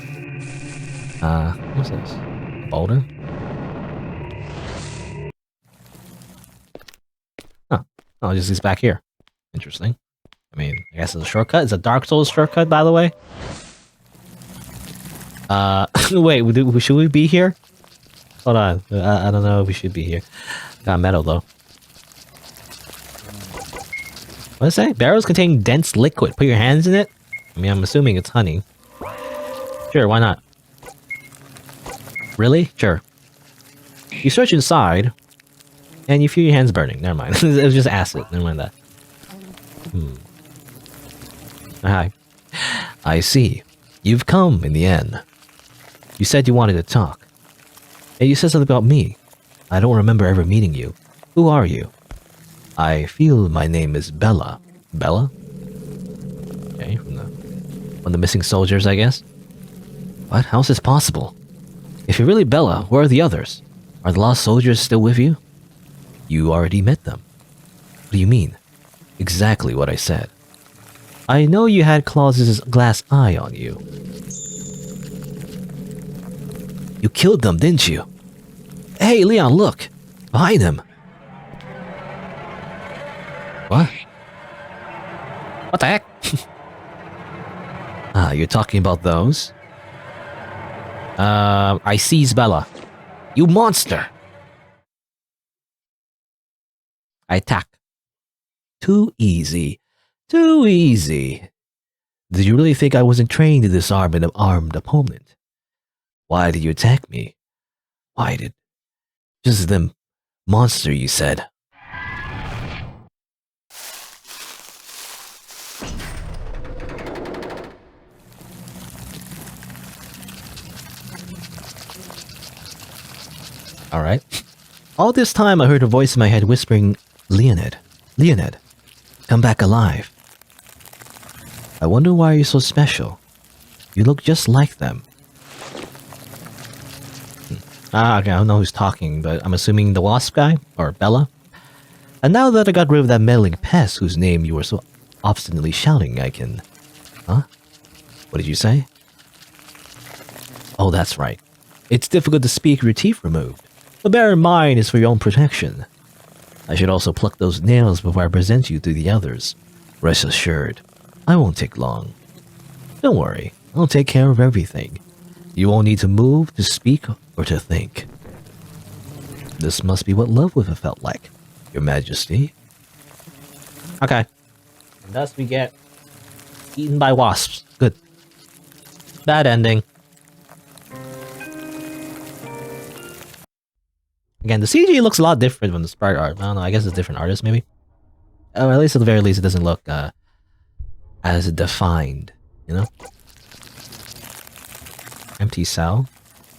What's this? A boulder? Huh. Oh, just he's back here. Interesting. I mean, I guess it's a shortcut. It's a Dark Souls shortcut, by the way. Wait, should we be here? Hold on. I don't know if we should be here. Got metal, though. What does it say? Barrels contain dense liquid. Put your hands in it? I mean, I'm assuming it's honey. Sure, why not? Really? Sure. You search inside, and you feel your hands burning. Never mind. It was just acid. Never mind that. Hi. I see. You've come in the end. You said you wanted to talk. And you said something about me. I don't remember ever meeting you. Who are you? I feel my name is Bella. Bella? Okay, from the missing soldiers, I guess. What? How's this possible? If you're really Bella, where are the others? Are the lost soldiers still with you? You already met them. What do you mean? Exactly what I said. I know you had Claus's glass eye on you. You killed them, didn't you? Hey, Leon, look! Behind him! What? What the heck? You're talking about those? I seize Bella. You monster! I attack. Too easy. Too easy. Did you really think I wasn't trained to disarm an armed opponent? Why did you attack me? Why did... Just them monster, you said. Alright. All this time I heard a voice in my head whispering, Leonid, Leonid, come back alive. I wonder why you're so special. You look just like them. Okay, I don't know who's talking, but I'm assuming the Wasp guy? Or Bella? And now that I got rid of that meddling pest whose name you were so obstinately shouting, I can... Huh? What did you say? Oh, that's right. It's difficult to speak with your teeth removed. But bear in mind, it's for your own protection. I should also pluck those nails before I present you to the others. Rest assured, I won't take long. Don't worry, I'll take care of everything. You won't need to move, to speak, or to think. This must be what love would have felt like, Your Majesty. Okay. And thus we get eaten by wasps. Good. Bad ending. Again, the CG looks a lot different from the sprite art. I don't know, I guess it's different artists, maybe? Or at least at the very least, it doesn't look as defined, you know? Empty cell.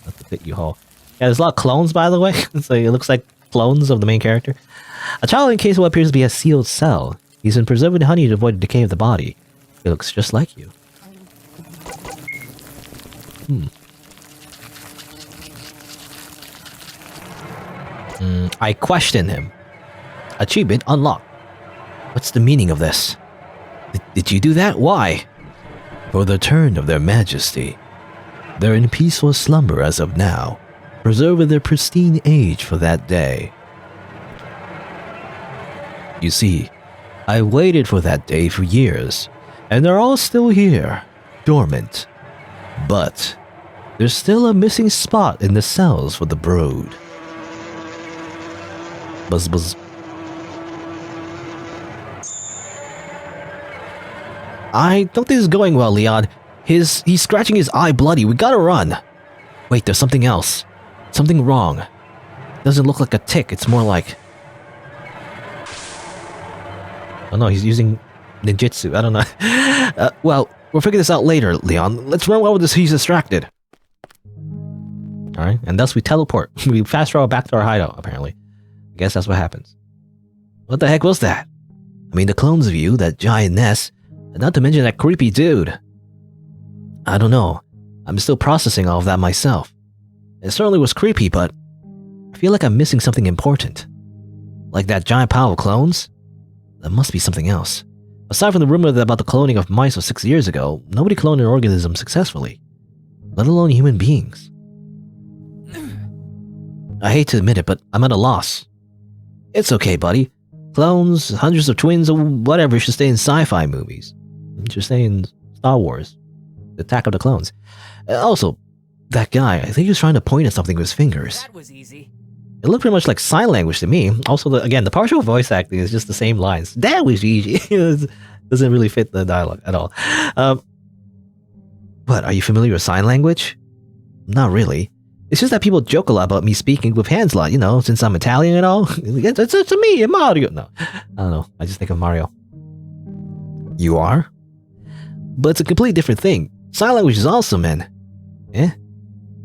Let the pit you haul. Yeah, there's a lot of clones, by the way. So it looks like clones of the main character. A child encased in what appears to be a sealed cell. He's been preserved in honey to avoid the decay of the body. He looks just like you. I question him. Achievement unlocked. What's the meaning of this? Did you do that? Why? For the turn of their majesty. They're in peaceful slumber as of now, preserving their pristine age for that day. You see, I waited for that day for years, and they're all still here, dormant. But there's still a missing spot in the cells for the brood. Buzz buzz. I don't think this is going well, Leon. He's scratching his eye bloody. We gotta run. Wait, there's something else. Something wrong. Doesn't look like a tick. It's more like... Oh no, he's using ninjutsu. I don't know. Well, we'll figure this out later, Leon. Let's run while he's distracted. Alright, and thus we teleport. We fast travel back to our hideout, apparently. I guess that's what happens. What the heck was that? I mean, the clones of you, that giant nest, and not to mention that creepy dude. I don't know. I'm still processing all of that myself. It certainly was creepy, but I feel like I'm missing something important. Like that giant pile of clones? There must be something else. Aside from the rumor about the cloning of mice of 6 years ago, nobody cloned an organism successfully. Let alone human beings. I hate to admit it, but I'm at a loss. It's okay, buddy. Clones, hundreds of twins, or whatever should stay in sci-fi movies. It should stay in Star Wars. The Attack of the Clones. Also, that guy, I think he was trying to point at something with his fingers. That was easy. It looked pretty much like sign language to me. Also, again, the partial voice acting is just the same lines. That was easy. It doesn't really fit the dialogue at all. What, are you familiar with sign language? Not really. It's just that people joke a lot about me speaking with hands a lot, you know, since I'm Italian and all. It's me, Mario. No, I don't know. I just think of Mario. You are? But it's a completely different thing. Sign language is awesome, man. Eh?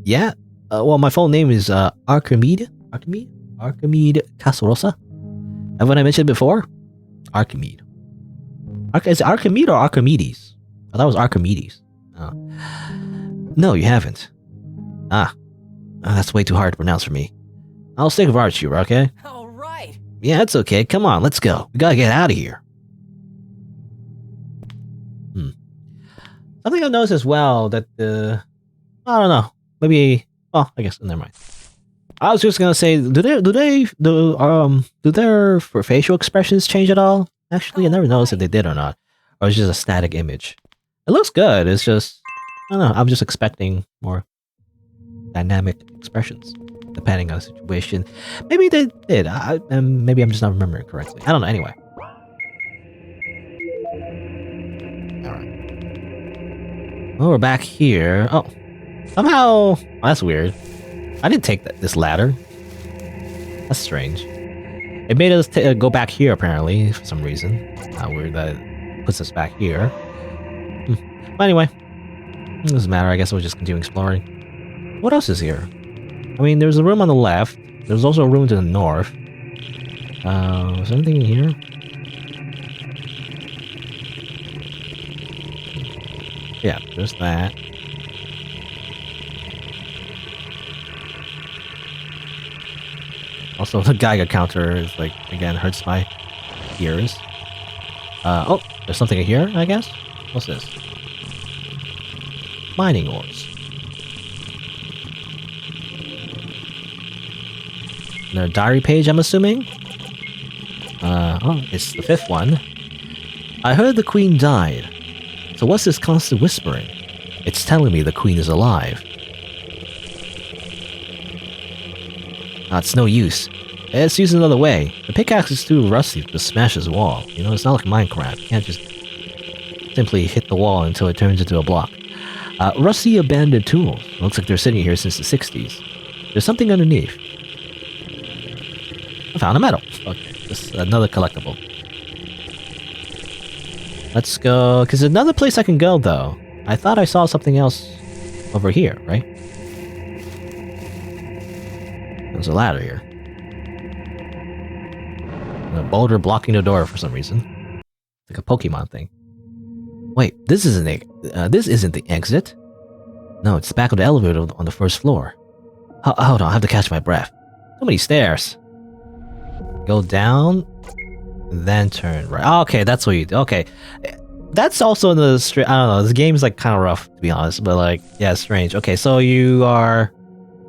Yeah? Well, my full name is Archimede Casarosa. Have I mentioned it before? Archimede. Is it Archimede or Archimedes? I thought it was Archimedes. Oh. No, you haven't. That's way too hard to pronounce for me. I'll stick with Archie, okay? All right. Yeah, it's okay. Come on, let's go. We gotta get out of here. Something I've noticed as well that the I don't know. Maybe. Oh, I guess never mind. I was just gonna say, do their for facial expressions change at all? Actually, I never noticed if they did or not, or it's just a static image. It looks good. It's just I don't know. I'm just expecting more dynamic expressions depending on the situation. Maybe they did. Maybe I'm just not remembering correctly. I don't know. Anyway. All right. Well, we're back here. Oh, somehow oh, that's weird. I didn't take this ladder. That's strange. It made us go back here, apparently, for some reason. Weird that it puts us back here. But anyway, it doesn't matter. I guess we'll just continue exploring. What else is here? I mean, there's a room on the left. There's also a room to the north. Is there anything in here? Yeah, there's that. Also, the Geiger counter is like, again, hurts my ears. Oh, there's something in here, I guess? What's this? Mining ores. Their diary page, I'm assuming? Oh, it's the 5th one. I heard the queen died. So what's this constant whispering? It's telling me the queen is alive. It's no use. Let's use another way. The pickaxe is too rusty to smash this wall. You know, it's not like Minecraft. You can't just simply hit the wall until it turns into a block. Rusty abandoned tools. Looks like they're sitting here since the 60s. There's something underneath. I found a medal. Okay, just another collectible. Let's go, because there's another place I can go, though. I thought I saw something else over here, right? There's a ladder here. And a boulder blocking the door for some reason. Like a Pokemon thing. Wait, this isn't the exit. No, it's the back of the elevator on the 1st floor. Hold on, I have to catch my breath. So many stairs. Go down, then turn right. Oh, okay, that's what you do. Okay. That's also in the I don't know, this game's like kind of rough, to be honest, but like, yeah, it's strange. Okay, so you are...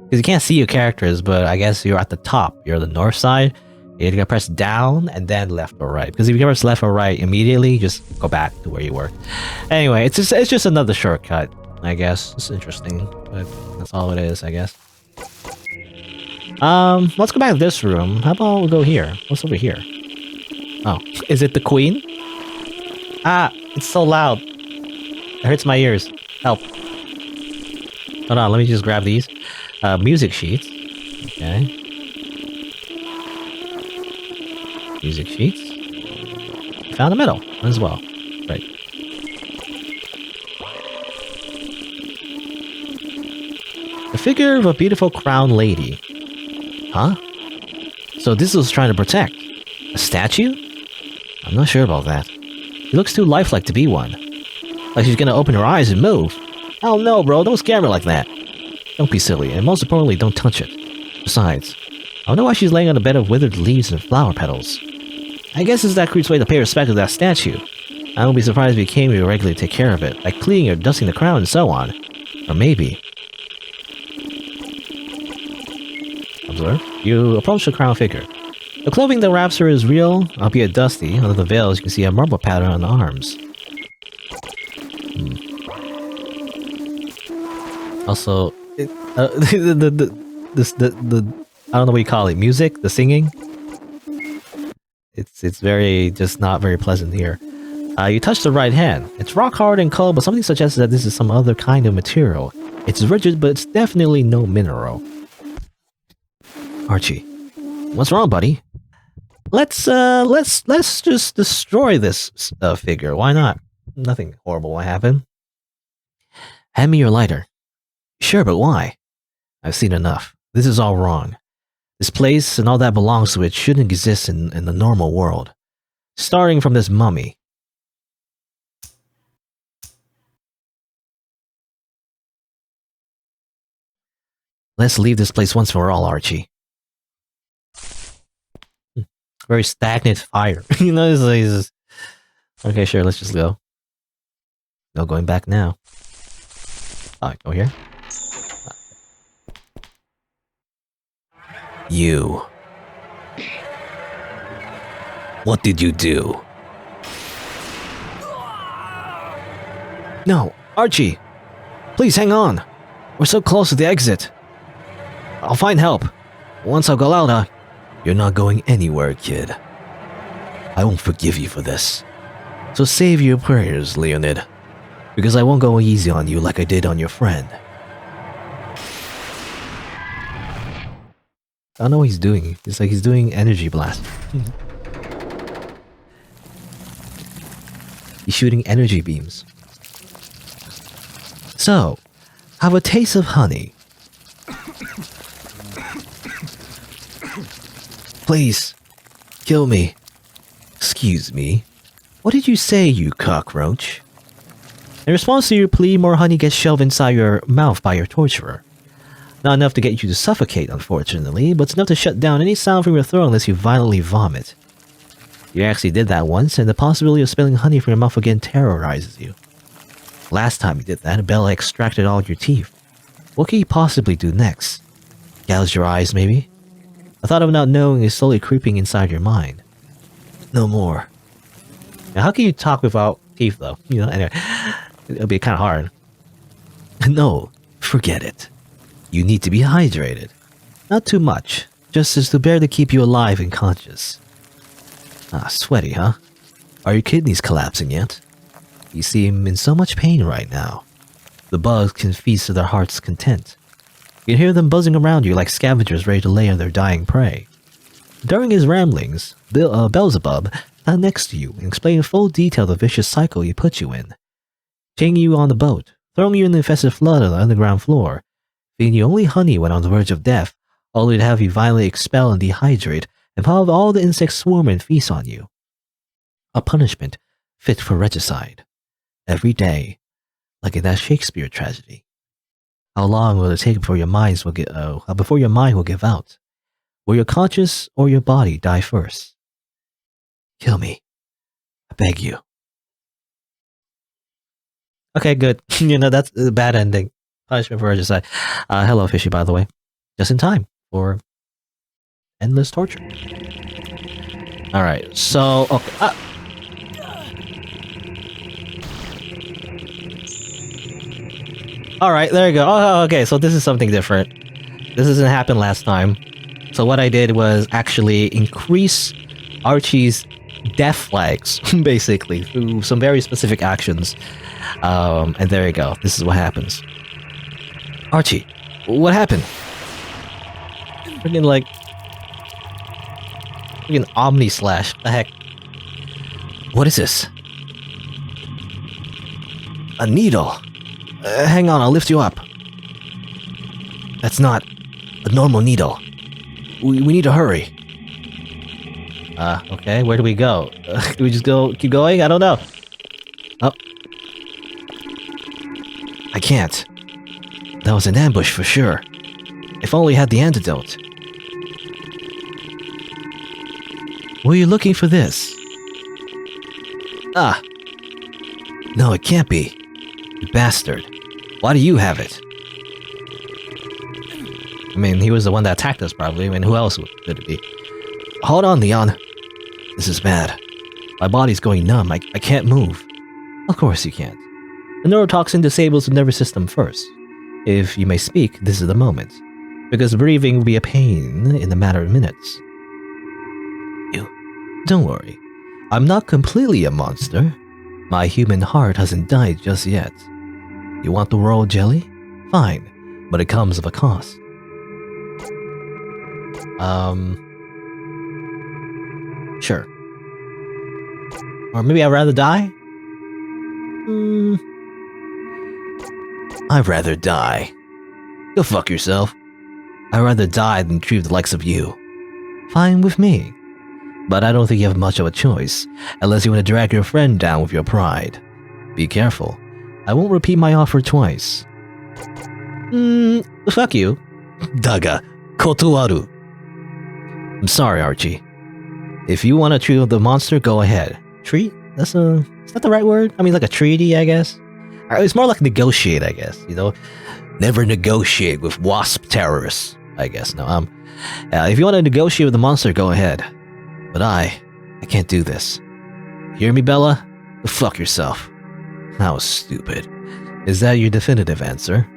Because you can't see your characters, but I guess you're at the top. You're the north side. You're gonna press down and then left or right. Because if you press left or right immediately, just go back to where you were. Anyway, it's just another shortcut, I guess. It's interesting, but that's all it is, I guess. Let's go back to this room. How about we go here? What's over here? Oh, is it the queen? Ah, it's so loud. It hurts my ears. Help. Hold on, let me just grab these. Music sheets. Okay. Music sheets. Found a medal as well. Right. The figure of a beautiful crowned lady. Huh? So this was trying to protect. A statue? I'm not sure about that. She looks too lifelike to be one. Like she's gonna open her eyes and move. Oh no, bro, don't scare me like that. Don't be silly, and most importantly, don't touch it. Besides, I wonder why she's laying on a bed of withered leaves and flower petals. I guess it's that creep's way to pay respect to that statue. I won't be surprised if he came here regularly to take care of it, like cleaning or dusting the crown and so on. Or maybe... Observe. You approach the crown figure. The clothing that wraps her is real, albeit dusty. Under the veils, you can see a marble pattern on the arms. Also, the I don't know what you call it, music, the singing. It's very just not very pleasant here. You touch the right hand. It's rock hard and cold, but something suggests that this is some other kind of material. It's rigid, but it's definitely no mineral. Archie, what's wrong, buddy? Let's just destroy this figure. Why not? Nothing horrible will happen. Hand me your lighter. Sure, but why? I've seen enough. This is all wrong. This place and all that belongs to it shouldn't exist in the normal world. Starting from this mummy. Let's leave this place once for all, Archie. Very stagnant fire. You know, it's okay, sure, let's just go. No going back now. Oh, go here. You. What did you do? No, Archie! Please hang on! We're so close to the exit. I'll find help. Once I'll go out, You're not going anywhere, kid. I won't forgive you for this. So save your prayers, Leonid. Because I won't go easy on you like I did on your friend. I don't know what he's doing. It's like he's doing energy blast. He's shooting energy beams. So, have a taste of honey. Please, kill me. Excuse me. What did you say, you cockroach? In response to your plea, more honey gets shoved inside your mouth by your torturer. Not enough to get you to suffocate, unfortunately, but it's enough to shut down any sound from your throat unless you violently vomit. You actually did that once, and the possibility of spilling honey from your mouth again terrorizes you. Last time you did that, Bella extracted all your teeth. What could you possibly do next? Gouge your eyes, maybe? The thought of not knowing is slowly creeping inside your mind. No more. Now, how can you talk without teeth, though? You know, anyway, it'll be kind of hard. No, forget it. You need to be hydrated. Not too much, just as to barely keep you alive and conscious. Ah, sweaty, huh? Are your kidneys collapsing yet? You seem in so much pain right now. The bugs can feast to their heart's content. You can hear them buzzing around you like scavengers ready to lay on their dying prey. During his ramblings, Beelzebub sat next to you and explained in full detail the vicious cycle he put you in. Chaining you on the boat, throwing you in the infested flood on the underground floor, feeding you only honey when on the verge of death, only to have you violently expel and dehydrate and have all the insects swarm and feast on you. A punishment fit for regicide. Every day, like in that Shakespeare tragedy. How long will it take before your mind will give out? Will your conscience or your body die first? Kill me. I beg you. Okay, good. You know, that's a bad ending. Punishment for regicide. Hello, Fishy, by the way. Just in time for endless torture. Alright, so... Okay. Alright, there you go. Oh, okay, so this is something different. This doesn't happen last time. So what I did was actually increase Archie's death flags, basically, through some very specific actions. And there you go. This is what happens. Archie, what happened? Freaking like... Freaking Omni Slash. What the heck? What is this? A needle. Hang on, I'll lift you up. That's not a normal needle. We need to hurry. Okay, where do we go? Do we just keep going? I don't know. Oh. I can't. That was an ambush for sure. If only I had the antidote. Were you looking for this? Ah. No, it can't be. You bastard. Why do you have it? I mean, he was the one that attacked us, probably. I mean, who else would it be? Hold on, Leon. This is bad. My body's going numb. I can't move. Of course you can't. The neurotoxin disables the nervous system first. If you may speak, this is the moment. Because breathing will be a pain in a matter of minutes. Don't worry. I'm not completely a monster. My human heart hasn't died just yet. You want the royal jelly? Fine, but it comes with a cost. Sure. Or maybe I'd rather die? I'd rather die. Go fuck yourself. I'd rather die than treat the likes of you. Fine with me. But I don't think you have much of a choice, unless you want to drag your friend down with your pride. Be careful. I won't repeat my offer twice. Fuck you. Daga, kotowaru. I'm sorry, Archie. If you want to treat the monster, go ahead. Treat? Is that the right word? I mean, like a treaty, I guess? It's more like negotiate, I guess. You know, never negotiate with Wasp terrorists. I guess no. If you want to negotiate with the monster, go ahead. But I can't do this. Hear me, Bella? Go fuck yourself. That was stupid. Is that your definitive answer?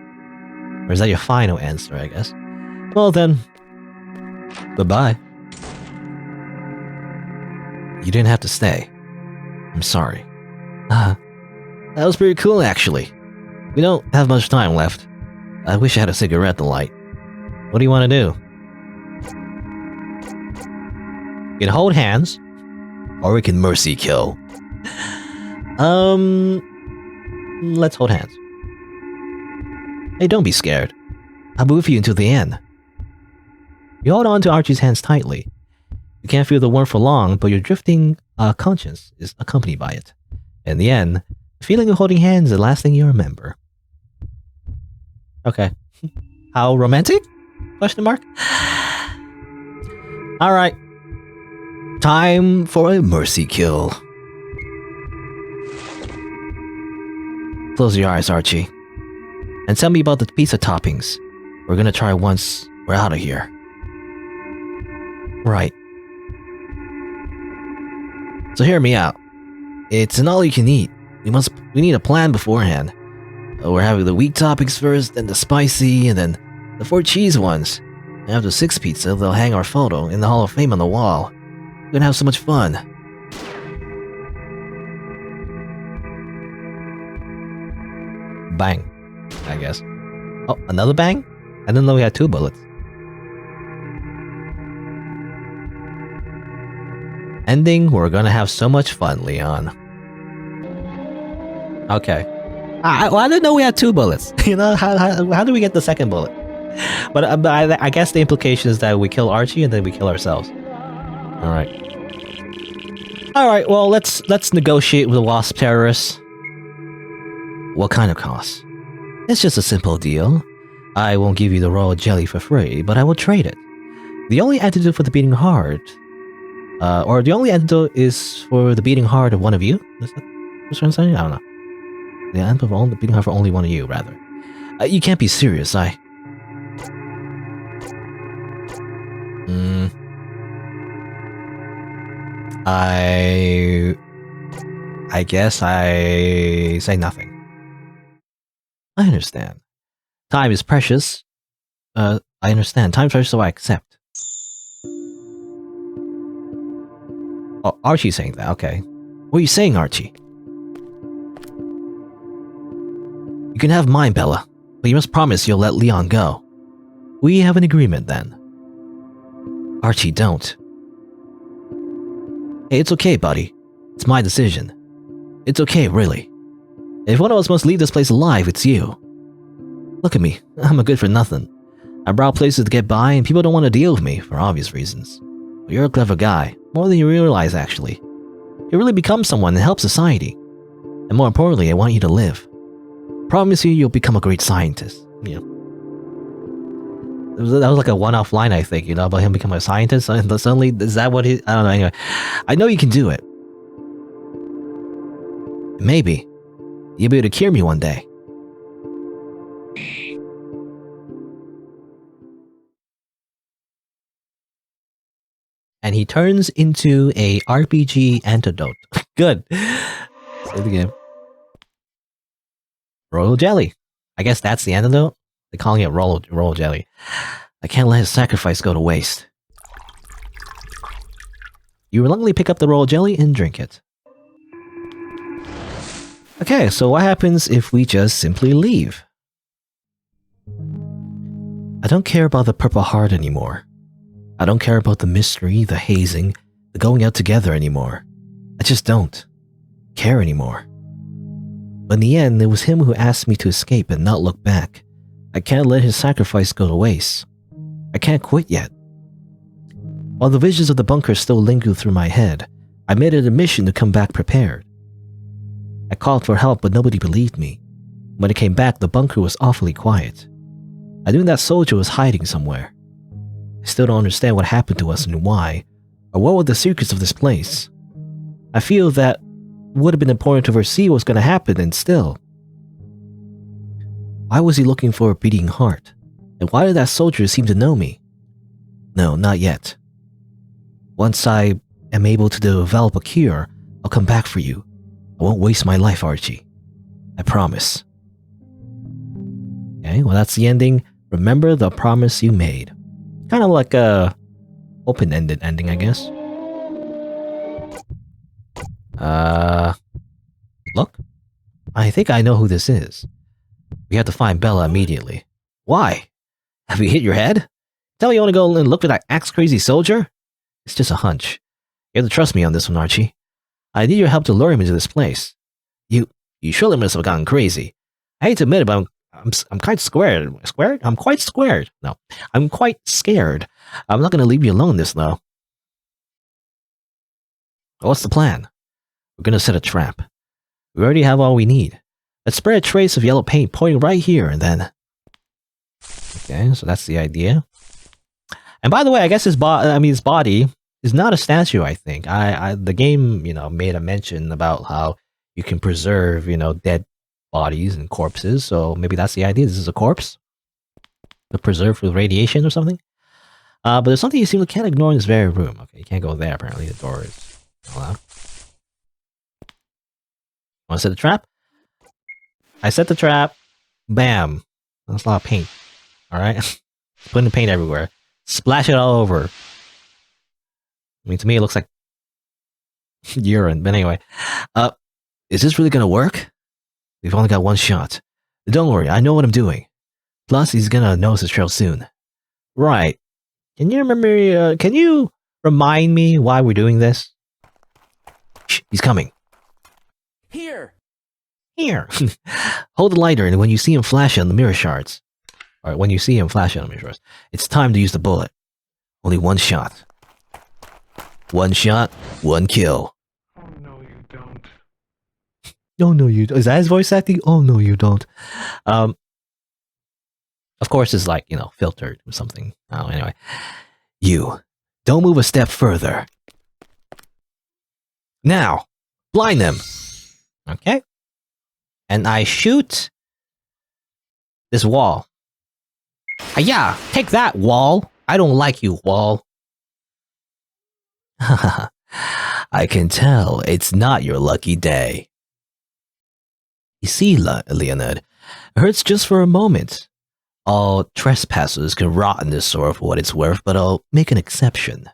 Or is that your final answer, I guess? Well then, goodbye. You didn't have to stay. I'm sorry. That was pretty cool, actually. We don't have much time left. I wish I had a cigarette to light. What do you want to do? We can hold hands, or we can mercy kill. Let's hold hands. Hey, don't be scared. I'll be with you until the end. You hold on to Archie's hands tightly. You can't feel the warmth for long, but your drifting conscience is accompanied by it. In the end, the feeling of holding hands is the last thing you remember. Okay. How romantic? Question mark? Alright. Time for a mercy kill. Close your eyes, Archie. And tell me about the pizza toppings. We're gonna try once we're out of here. Right. So hear me out. It's an all you can eat. We need a plan beforehand. We're having the weak toppings first, then the spicy, and then the 4 cheese ones. And after 6 pizza, they'll hang our photo in the Hall of Fame on the wall. We're gonna have so much fun. Bang, I guess. Oh, another bang? I didn't know we had 2 bullets. Ending, we're gonna have so much fun, Leon. Okay. I didn't know we had 2 bullets. You know, how do we get the second bullet? But I guess the implication is that we kill Archie and then we kill ourselves. Alright. Alright, well, let's negotiate with the Wasp terrorists. What kind of cost? It's just a simple deal. I won't give you the royal jelly for free, but I will trade it. The only antidote for the beating heart... or the only antidote is for the beating heart of one of you? Is that what's trying to say? I don't know. The antidote for the beating heart for only one of you, rather. You can't be serious, I guess I say nothing. I understand. Time is precious. I understand. Time is precious, so I accept. Oh, Archie's saying that, okay. What are you saying, Archie? You can have mine, Bella, but you must promise you'll let Leon go. We have an agreement, then. Archie, don't. Hey, it's okay, buddy. It's my decision. It's okay, really. If one of us must leave this place alive, it's you. Look at me. I'm a good for nothing. I browse places to get by, and people don't want to deal with me, for obvious reasons. But you're a clever guy. More than you realize, actually. You really become someone and help society. And more importantly, I want you to live. Promise you, you'll become a great scientist. You know. That was like a one-off line, I think, you know, about him becoming a scientist. Suddenly, is that what he... I don't know, anyway. I know you can do it. Maybe. You'll be able to cure me one day. And he turns into a RPG antidote. Good. Save the game. Royal jelly. I guess that's the antidote. They're calling it royal jelly. I can't let his sacrifice go to waste. You reluctantly pick up the royal jelly and drink it. Okay, so what happens if we just simply leave? I don't care about the Purple Heart anymore. I don't care about the mystery, the hazing, the going out together anymore. I just don't care anymore. But in the end, it was him who asked me to escape and not look back. I can't let his sacrifice go to waste. I can't quit yet. While the visions of the bunker still lingered through my head, I made it a mission to come back prepared. I called for help, but nobody believed me. When I came back, the bunker was awfully quiet. I knew that soldier was hiding somewhere. I still don't understand what happened to us and why, or what were the secrets of this place. I feel that would have been important to foresee what's going to happen, and still, Why was he looking for a beating heart? And why did that soldier seem to know me? No, not yet. Once I am able to develop a cure, I'll come back for you. I won't waste my life, Archie. I promise. Okay, well that's the ending. Remember the promise you made. Kind of like a open-ended ending, I guess. Look? I think I know who this is. We have to find Bella immediately. Why? Have you hit your head? Tell me you want to go and look for that axe-crazy soldier? It's just a hunch. You have to trust me on this one, Archie. I need your help to lure him into this place. You surely must have gone crazy. I hate to admit it, but I'm quite scared. Squared? I'm quite scared. No, I'm quite scared. I'm not going to leave you alone this, though. What's the plan? We're going to set a trap. We already have all we need. Let's spray a trace of yellow paint pointing right here, and then... Okay, so that's the idea. And by the way, I guess his body is not a statue, I think. The game, made a mention about how you can preserve, dead bodies and corpses, so maybe that's the idea. This is a corpse? Preserved with radiation or something? But there's something you can't ignore in this very room. Okay, you can't go there, apparently. The door is allowed. Want to set the trap? I set the trap. Bam. That's a lot of paint. Alright? Putting paint everywhere. Splash it all over. I mean, to me, it looks like urine. But anyway. Is this really gonna work? We've only got one shot. Don't worry, I know what I'm doing. Plus, he's gonna notice the trail soon. Right. Can you remember, can you remind me why we're doing this? Shh, he's coming. Here! Hold the lighter, and when you see him flash on the mirror shards, or when you see him flash on the mirror shards, it's time to use the bullet. Only one shot. One shot, one kill. Oh, no, you don't. Oh, no, you don't. Is that his voice acting? Oh, no, you don't. Of course, it's like, filtered or something. Oh, anyway. You, don't move a step further. Now, blind them. Okay. And I shoot this wall. Yeah, take that, wall. I don't like you, wall. I can tell it's not your lucky day. You see, Leonard, it hurts just for a moment. All trespassers can rot in this sword for what it's worth, but I'll make an exception.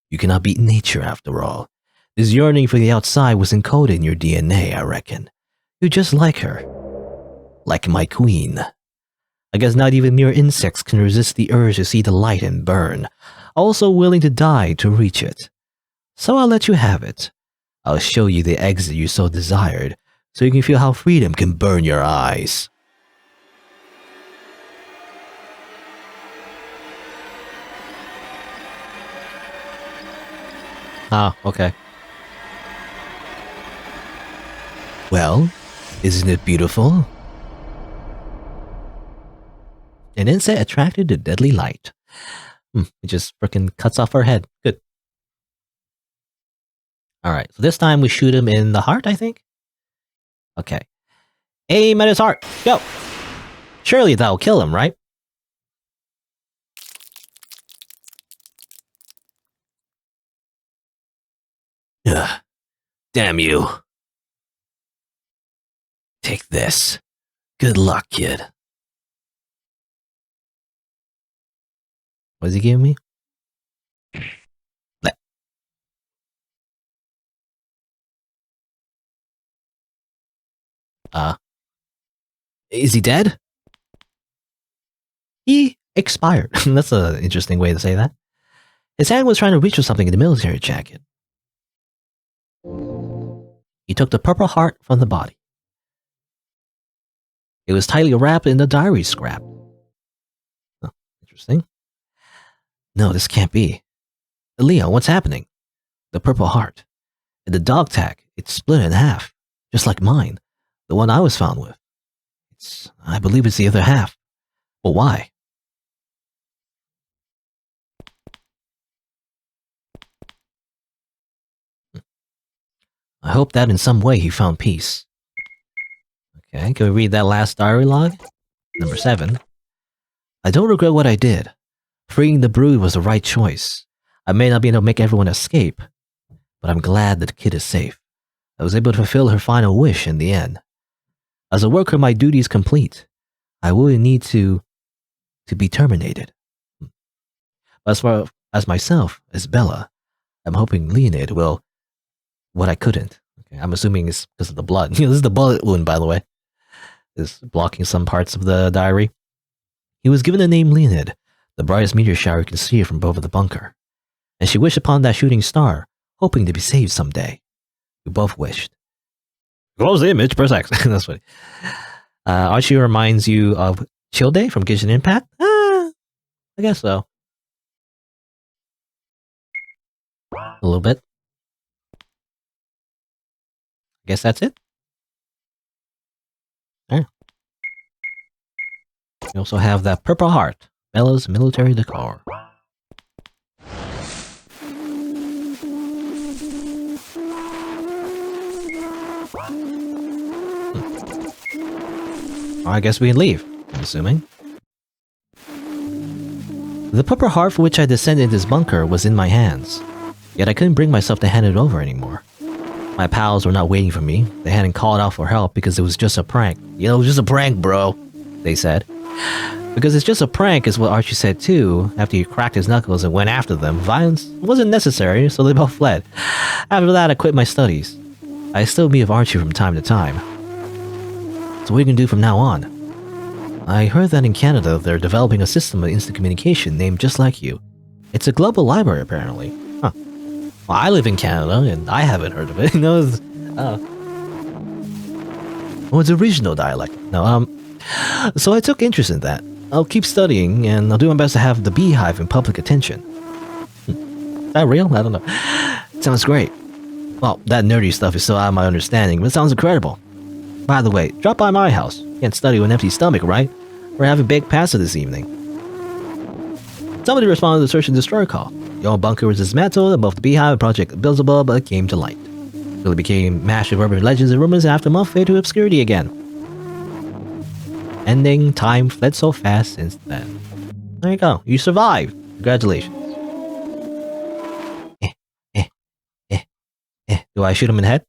You cannot beat nature after all. This yearning for the outside was encoded in your DNA, I reckon. You're just like her. Like my queen. I guess not even mere insects can resist the urge to see the light and burn, also willing to die to reach it. So I'll let you have it. I'll show you the exit you so desired, so you can feel how freedom can burn your eyes. Ah, okay. Well, isn't it beautiful? An insect attracted to deadly light. It just frickin' cuts off her head. Good. Alright, so this time we shoot him in the heart, I think? Okay. Aim at his heart. Go! Surely that'll kill him, right? Ugh. Damn you. Take this. Good luck, kid. What does he give me? Is he dead? He expired. That's an interesting way to say that. His hand was trying to reach for something in the military jacket. He took the purple heart from the body. It was tightly wrapped in the diary scrap. Oh, interesting. No, this can't be. Leon, what's happening? The purple heart. And the dog tag, it's split in half. Just like mine. The one I was found with. I believe it's the other half. But why? I hope that in some way he found peace. Okay, can we read that last diary log? Number 7. I don't regret what I did. Freeing the brood was the right choice. I may not be able to make everyone escape, but I'm glad that the kid is safe. I was able to fulfill her final wish in the end. As a worker, my duty is complete. I will need to be terminated. As far as myself, as Bella, I'm hoping Leonid will what I couldn't. Okay, I'm assuming it's because of the blood. This is the bullet wound, by the way. Is blocking some parts of the diary. He was given the name Leonid, the brightest meteor shower you can see from above the bunker. And she wished upon that shooting star, hoping to be saved someday. We both wished. Close the image per second. That's funny. Archie reminds you of Chill Day from Genshin Impact? I guess so. A little bit. I guess that's it. There. We also have that Purple Heart, Bella's military decor. I guess we can leave, I'm assuming. The Purple Heart for which I descended into this bunker was in my hands, yet I couldn't bring myself to hand it over anymore. My pals were not waiting for me. They hadn't called out for help because it was just a prank. You know, it was just a prank, bro, they said. Because it's just a prank is what Archie said too. After he cracked his knuckles and went after them, violence wasn't necessary, so they both fled. After that, I quit my studies. I still meet with Archie from time to time. So what are you gonna do from now on? I heard that in Canada they're developing a system of instant communication named just like you. It's a global library apparently. Huh. Well, I live in Canada and I haven't heard of it. No, it's a regional dialect. No, so I took interest in that. I'll keep studying and I'll do my best to have the beehive in public attention. Is that real? I don't know. It sounds great. Well, that nerdy stuff is still out of my understanding, but it sounds incredible. By the way, drop by my house. You can't study with an empty stomach, right? We're having baked pasta this evening. Somebody responded to the search and destroy call. The old bunker was dismantled, and both the beehive and Project Beelzebub came to light. It really became mashed with urban legends and rumors, and after a month faded to obscurity again. Ending, time fled so fast since then. There you go. You survived. Congratulations. Do I shoot him in the head?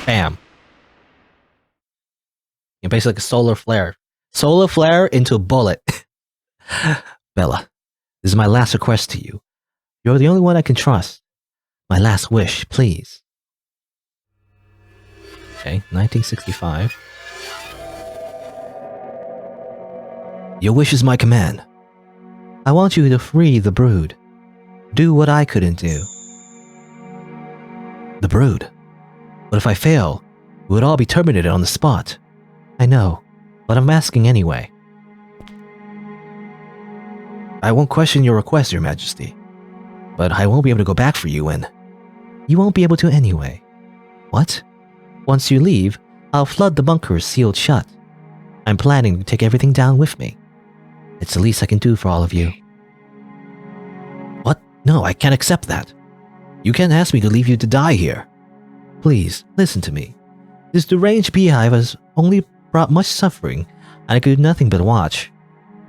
Bam. You're basically like a solar flare. Solar flare into a bullet. Bella, this is my last request to you. You're the only one I can trust. My last wish, please. Okay, 1965. Your wish is my command. I want you to free the brood. Do what I couldn't do. The brood. But if I fail, we would all be terminated on the spot. I know, but I'm asking anyway. I won't question your request, Your Majesty. But I won't be able to go back for you and... You won't be able to anyway. What? Once you leave, I'll flood the bunker sealed shut. I'm planning to take everything down with me. It's the least I can do for all of you. What? No, I can't accept that. You can't ask me to leave you to die here. Please, listen to me. This deranged beehive has only brought much suffering, and I could do nothing but watch.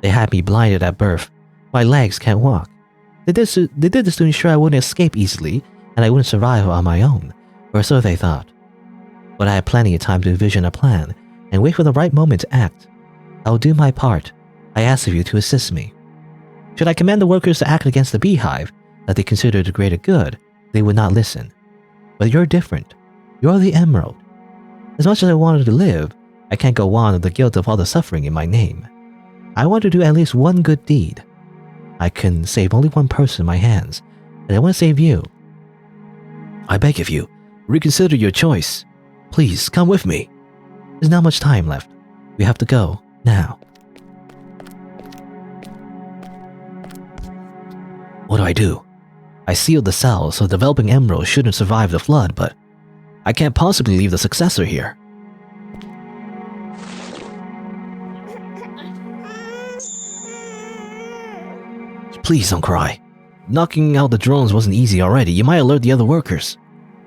They had me blinded at birth. My legs can't walk. They did this to ensure I wouldn't escape easily, and I wouldn't survive on my own, or so they thought. But I had plenty of time to envision a plan, and wait for the right moment to act. I will do my part. I ask of you to assist me. Should I command the workers to act against the beehive, that they consider the greater good, they would not listen. But you're different. You're the Emerald. As much as I wanted to live, I can't go on with the guilt of all the suffering in my name. I want to do at least one good deed. I can save only one person in my hands, and I want to save you. I beg of you, reconsider your choice. Please, come with me. There's not much time left. We have to go, now. What do? I sealed the cell so the developing emerald shouldn't survive the flood, but I can't possibly leave the successor here. Please don't cry. Knocking out the drones wasn't easy already. You might alert the other workers.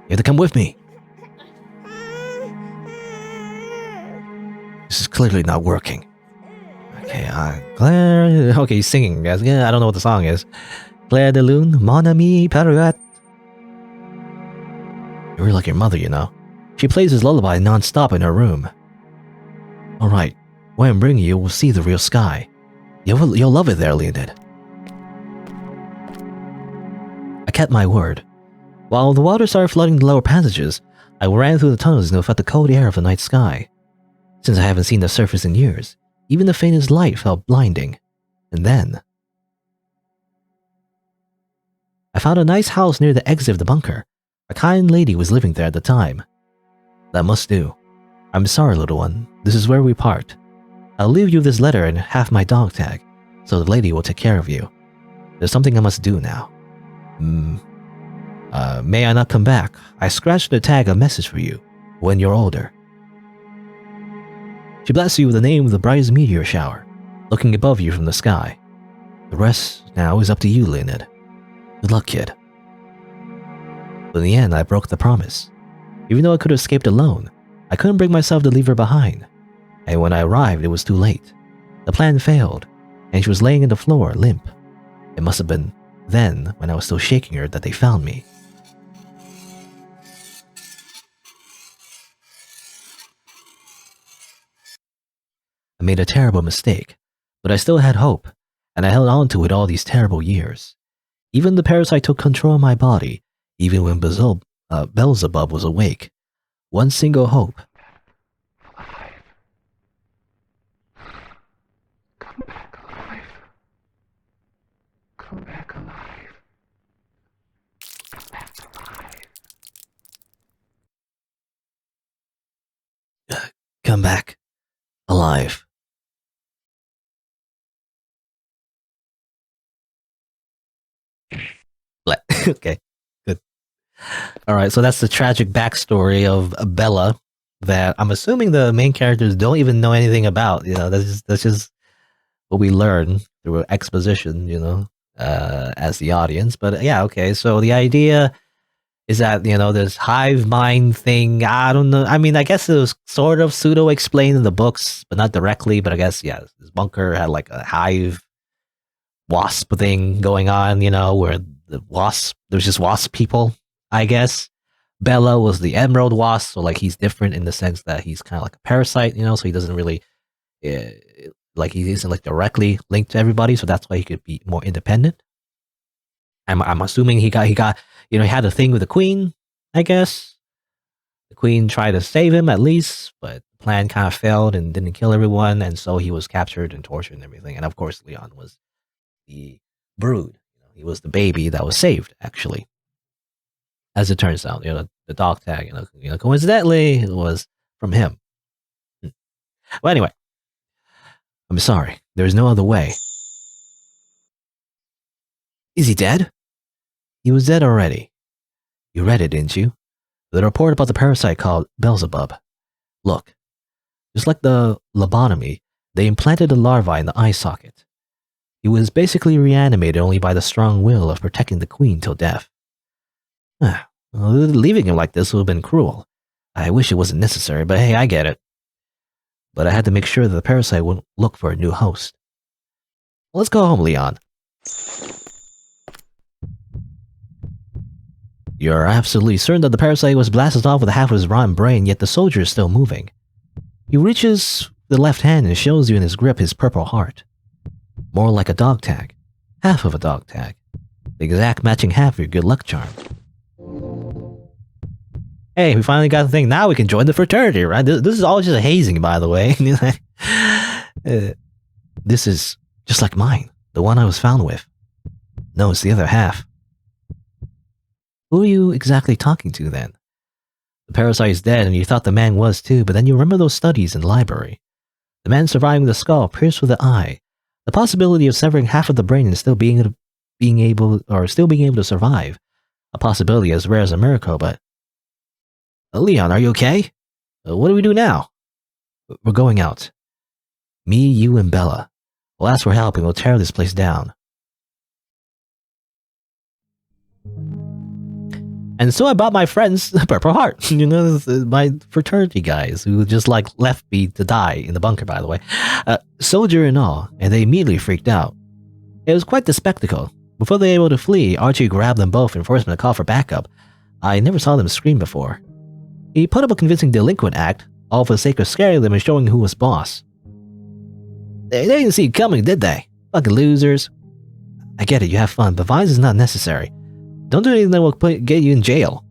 You have to come with me. clearly not working. Okay, Claire... Okay, he's singing, guys. Yeah, I don't know what the song is. Claire de Lune, mon ami, Perrette. You're really like your mother, you know. She plays his lullaby non-stop in her room. Alright, when I'm bringing you, we'll see the real sky. You'll love it there, Leonid. I kept my word. While the water started flooding the lower passages, I ran through the tunnels and felt the cold air of the night sky. Since I haven't seen the surface in years, even the faintest light felt blinding. And then... I found a nice house near the exit of the bunker. A kind lady was living there at the time. That must do. I'm sorry, little one. This is where we part. I'll leave you this letter and half my dog tag, so the lady will take care of you. There's something I must do now. May I not come back? I scratched the tag a message for you, when you're older. She blessed you with the name of the brightest meteor shower, looking above you from the sky. The rest now is up to you, Leonid. Good luck, kid. But in the end, I broke the promise. Even though I could have escaped alone, I couldn't bring myself to leave her behind. And when I arrived, it was too late. The plan failed, and she was laying on the floor, limp. It must have been then, when I was still shaking her, that they found me. I made a terrible mistake, but I still had hope, and I held on to it all these terrible years. Even the parasite took control of my body, even when Beelzebub was awake. One single hope. Alive. Come back alive. Come back alive. Come back alive. Come back. Alive. Okay, good. Alright, so that's the tragic backstory of Bella that I'm assuming the main characters don't even know anything about. You know, that's just what we learn through exposition, you know, as the audience. But yeah, okay, so the idea is that, you know, this hive mind thing, I don't know. I mean, I guess it was sort of pseudo explained in the books, but not directly. But I guess, yeah, this bunker had like a hive wasp thing going on, you know, where there's just wasp people, I guess. Bella was the emerald wasp, so like he's different in the sense that he's kind of like a parasite, you know, so he doesn't really, like he isn't like directly linked to everybody, so that's why he could be more independent. I'm assuming he got, you know, he had a thing with the queen, I guess. The queen tried to save him at least, but the plan kind of failed and didn't kill everyone, and so he was captured and tortured and everything. And of course, Leon was the brood. You know, he was the baby that was saved, actually. As it turns out, you know, the dog tag, you know, coincidentally, it was from him. Well, anyway, I'm sorry. There's no other way. Is he dead? He was dead already. You read it, didn't you? The report about the parasite called Beelzebub. Look, just like the lobotomy, they implanted the larvae in the eye socket. He was basically reanimated only by the strong will of protecting the queen till death. Well, leaving him like this would have been cruel. I wish it wasn't necessary, but hey, I get it. But I had to make sure that the parasite wouldn't look for a new host. Let's go home, Leon. You're absolutely certain that the parasite was blasted off with half of his rotten brain, yet the soldier is still moving. He reaches the left hand and shows you in his grip his purple heart. More like a dog tag. Half of a dog tag. The exact matching half of your good luck charm. Hey, we finally got the thing. Now we can join the fraternity, right? This is all just a hazing, by the way. This is just like mine. The one I was found with. No, it's the other half. Who are you exactly talking to, then? The parasite is dead, and you thought the man was too, but then you remember those studies in the library. The man surviving the skull pierced with the eye. The possibility of severing half of the brain and still being able to survive. A possibility as rare as a miracle, but... Leon, are you okay? What do we do now? We're going out. Me, you, and Bella. We'll ask for help and we'll tear this place down. And so I brought my friends Purple Heart, you know, my fraternity guys who just like left me to die in the bunker, by the way. Soldier and all, and they immediately freaked out. It was quite the spectacle. Before they were able to flee, Archie grabbed them both and forced them to call for backup. I never saw them scream before. He put up a convincing delinquent act, all for the sake of scaring them and showing who was boss. They didn't see it coming, did they? Fucking losers. I get it, you have fun, but violence is not necessary. Don't do anything that will get you in jail.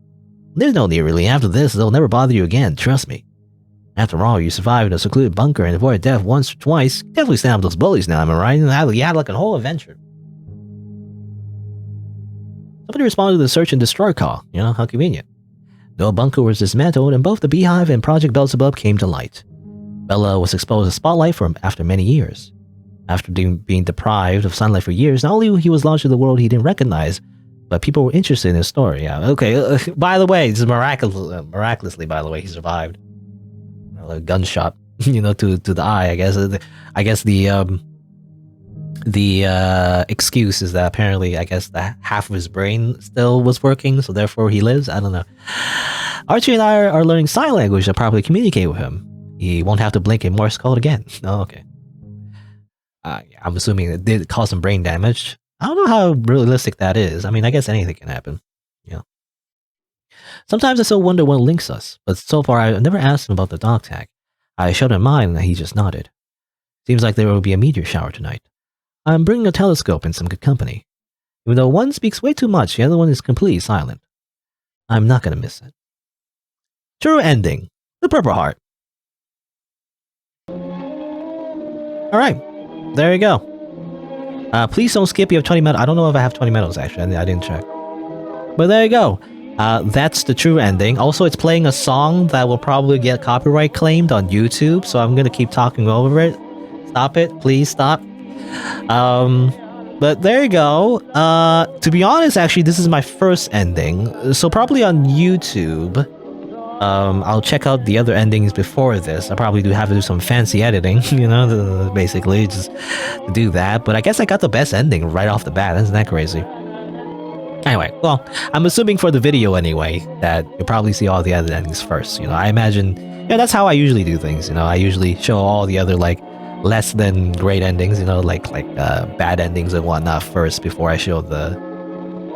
There's no need really. After this, they'll never bother you again, trust me. After all, you survived in a secluded bunker and avoided death once or twice. Definitely stand up those bullies now, am I right? You had like a whole adventure. Somebody responded to the search and destroy call. You know, how convenient. No bunker was dismantled, and both the Beehive and Project Beelzebub came to light. Bella was exposed to spotlight after many years. After being deprived of sunlight for years, not only he was launched into the world he didn't recognize, but people were interested in his story. Yeah, okay. By the way, this is miraculously, by the way, he survived. A gunshot, you know, to the eye. I guess the excuse is that apparently, I guess that half of his brain still was working, so therefore he lives. I don't know. Archie and I are learning sign language to properly communicate with him. He won't have to blink in Morse code again. Oh, okay. I'm assuming it did cause some brain damage. I don't know how realistic that is. I mean, I guess anything can happen. Yeah. Sometimes I still wonder what links us, but so far I've never asked him about the dog tag. I showed him mine and he just nodded. Seems like there will be a meteor shower tonight. I'm bringing a telescope and some good company. Even though one speaks way too much, the other one is completely silent. I'm not gonna miss it. True ending. The Purple Heart. Alright. There you go. Please don't skip. You have 20 medals. I don't know if I have 20 medals, actually. I didn't check. But there you go. That's the true ending. Also, it's playing a song that will probably get copyright claimed on YouTube, so I'm going to keep talking over it. Stop it. Please stop. But there you go. To be honest, actually, this is my first ending. So probably on YouTube, I'll check out the other endings before this. I probably do have to do some fancy editing, you know, basically just to do that. But I guess I got the best ending right off the bat. Isn't that crazy? Anyway, well, I'm assuming for the video anyway that you'll probably see all the other endings first. You know, I imagine, yeah, that's how I usually do things. You know, I usually show all the other like less than great endings, you know, like bad endings and whatnot first before I show the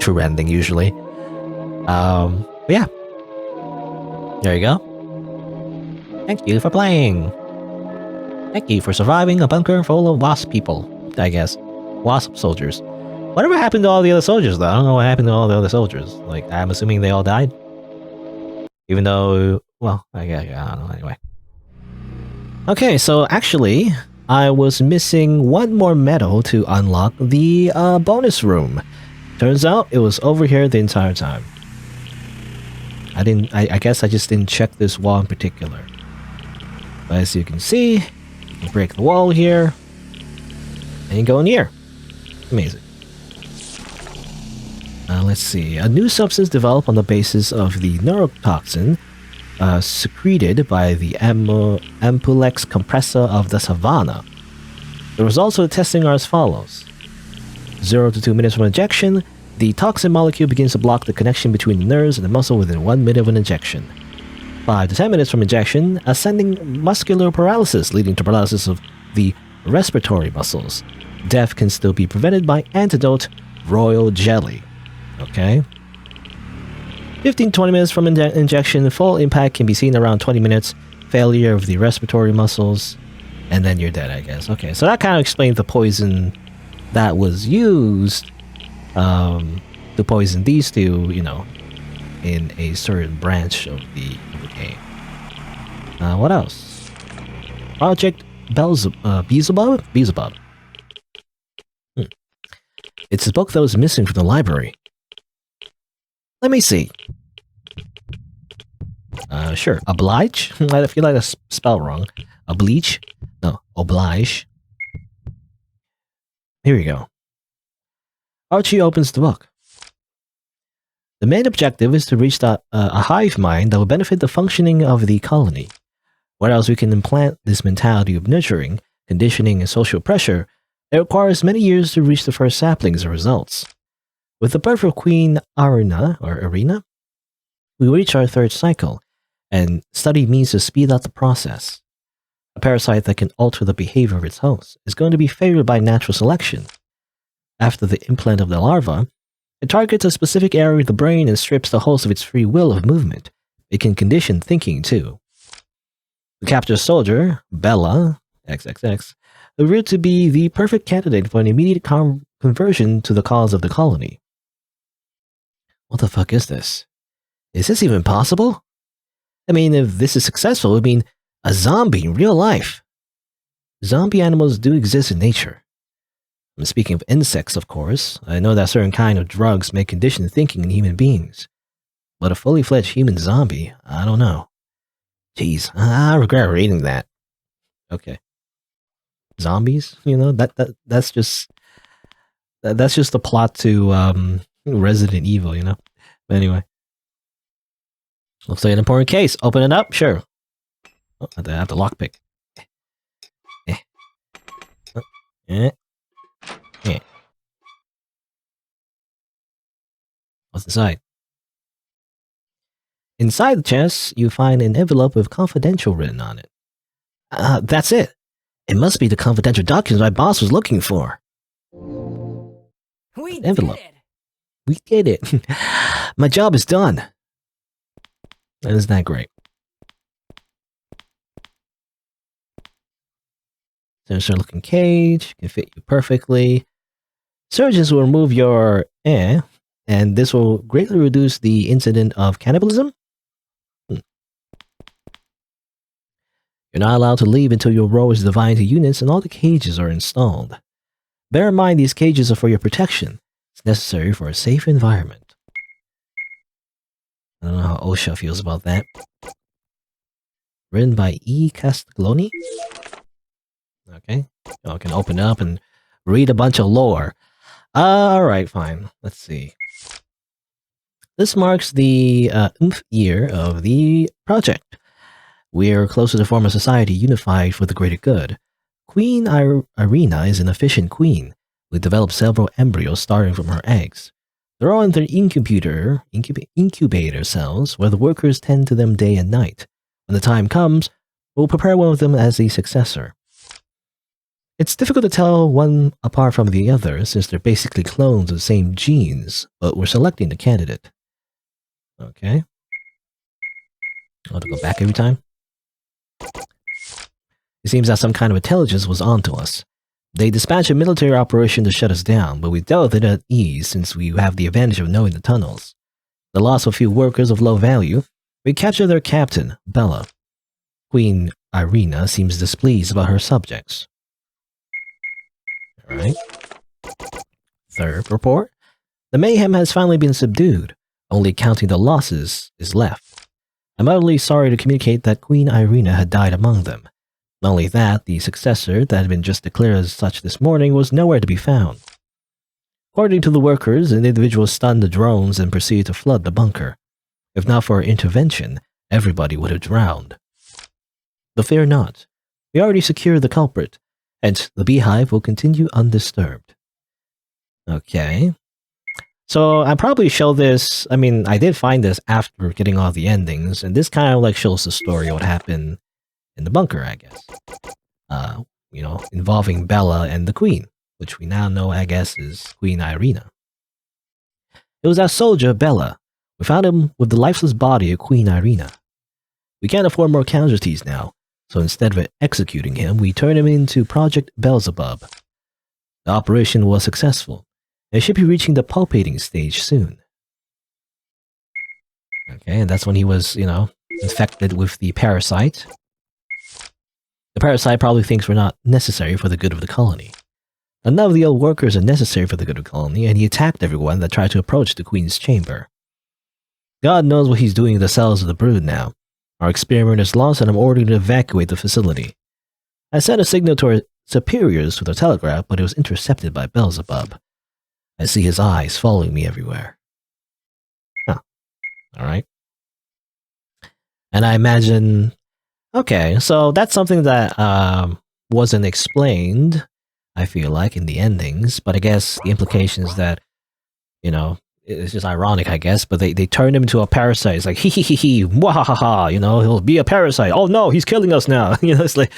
true ending usually. But yeah. There you go. Thank you for playing. Thank you for surviving a bunker full of Wasp people, I guess. Wasp soldiers. Whatever happened to all the other soldiers, though? I don't know what happened to all the other soldiers. Like, I'm assuming they all died. Even though, well, I don't know, anyway. Okay, so actually, I was missing one more medal to unlock the bonus room. Turns out, it was over here the entire time. I guess I just didn't check this wall in particular. But as you can see, you can break the wall here, and you go in here. Amazing. Let's see. A new substance developed on the basis of the neurotoxin secreted by the Ampulex compressor of the savannah. The results of the testing are as follows. 0 to 2 minutes from injection, the toxin molecule begins to block the connection between the nerves and the muscle within 1 minute of an injection. 5 to 10 minutes from injection, ascending muscular paralysis leading to paralysis of the respiratory muscles. Death can still be prevented by antidote royal jelly. Okay. 15 to 20 minutes from injection, full impact can be seen around 20 minutes, failure of the respiratory muscles, and then you're dead, I guess. Okay, so that kind of explains the poison that was used to poison these two, you know, in a certain branch of the game. What else? Project Beelzebub? Beelzebub. It's a book that was missing from the library. Let me see. Sure. Oblige? I feel like I spelled wrong. Oblige? No, oblige. Here we go. Archie opens the book. The main objective is to reach a hive mind that will benefit the functioning of the colony. What else we can implant this mentality of nurturing, conditioning, and social pressure, it requires many years to reach the first saplings or results. With the birth of Queen Arena, We reach our third cycle, and study means to speed up the process. A parasite that can alter the behavior of its host is going to be favored by natural selection. After the implant of the larva, it targets a specific area of the brain and strips the host of its free will of movement. It can condition thinking too. The captured soldier, Bella, XXX, appeared to be the perfect candidate for an immediate conversion to the cause of the colony. What the fuck is this? Is this even possible? I mean, if this is successful, it would mean a zombie in real life. Zombie animals do exist in nature. I'm speaking of insects, of course. I know that certain kind of drugs may condition thinking in human beings. But a fully fledged human zombie, I don't know. Jeez, I regret reading that. Okay. Zombies? You know, that's just the plot to Resident Evil, you know? But anyway. Looks like an important case. Open it up? Sure. Oh, I have to lockpick. What's inside? Inside the chest, you find an envelope with confidential written on it. That's it. It must be the confidential documents my boss was looking for. We Envelope. did it! We did it. My job is done. Isn't that great? Sinister-looking cage can fit you perfectly. Surgeons will remove your and this will greatly reduce the incident of cannibalism. You're not allowed to leave until your role is divided into units and all the cages are installed. Bear in mind these cages are for your protection. It's necessary for a safe environment. I don't know how OSHA feels about that. Written by E. Castiglione. Okay. I can open it up and read a bunch of lore. Alright, fine. Let's see. This marks the year of the project. We're closer to form a society unified for the greater good. Queen Irina is an efficient queen. We developed several embryos starting from her eggs. They're all in their incubator cells, where the workers tend to them day and night. When the time comes, we'll prepare one of them as the successor. It's difficult to tell one apart from the other, since they're basically clones of the same genes, but we're selecting the candidate. Okay. I'll have to go back every time. It seems that some kind of intelligence was onto us. They dispatched a military operation to shut us down, but we dealt with it at ease since we have the advantage of knowing the tunnels. The loss of a few workers of low value, we captured their captain, Bella. Queen Irina seems displeased about her subjects. Alright. Third report. The mayhem has finally been subdued. Only counting the losses is left. I'm utterly sorry to communicate that Queen Irina had died among them. Not only that, the successor that had been just declared as such this morning was nowhere to be found. According to the workers, an individual stunned the drones and proceeded to flood the bunker. If not for our intervention, everybody would have drowned. But fear not. We already secured the culprit, and the beehive will continue undisturbed. Okay. So I probably show this, I mean, I did find this after getting all the endings, and this kind of like shows the story of what happened in the bunker, I guess. You know, involving Bella and the Queen, which we now know, I guess, is Queen Irina. It was our soldier, Bella. We found him with the lifeless body of Queen Irina. We can't afford more casualties now, so instead of executing him, we turned him into Project Beelzebub. The operation was successful. It should be reaching the pulpating stage soon. Okay, and that's when he was, you know, infected with the parasite. The parasite probably thinks we're not necessary for the good of the colony. None of the old workers are necessary for the good of the colony, and he attacked everyone that tried to approach the Queen's chamber. God knows what he's doing in the cells of the brood now. Our experiment is lost, and I'm ordered to evacuate the facility. I sent a signal to our superiors with a telegraph, but it was intercepted by Beelzebub. I see his eyes following me everywhere. Huh. Alright. And I imagine... Okay, so that's something that wasn't explained, I feel like, in the endings, but I guess the implication is that, you know, it's just ironic, I guess, but they turned him into a parasite. It's like, hee, mwahaha, you know, he'll be a parasite. Oh no, he's killing us now. You know, it's like,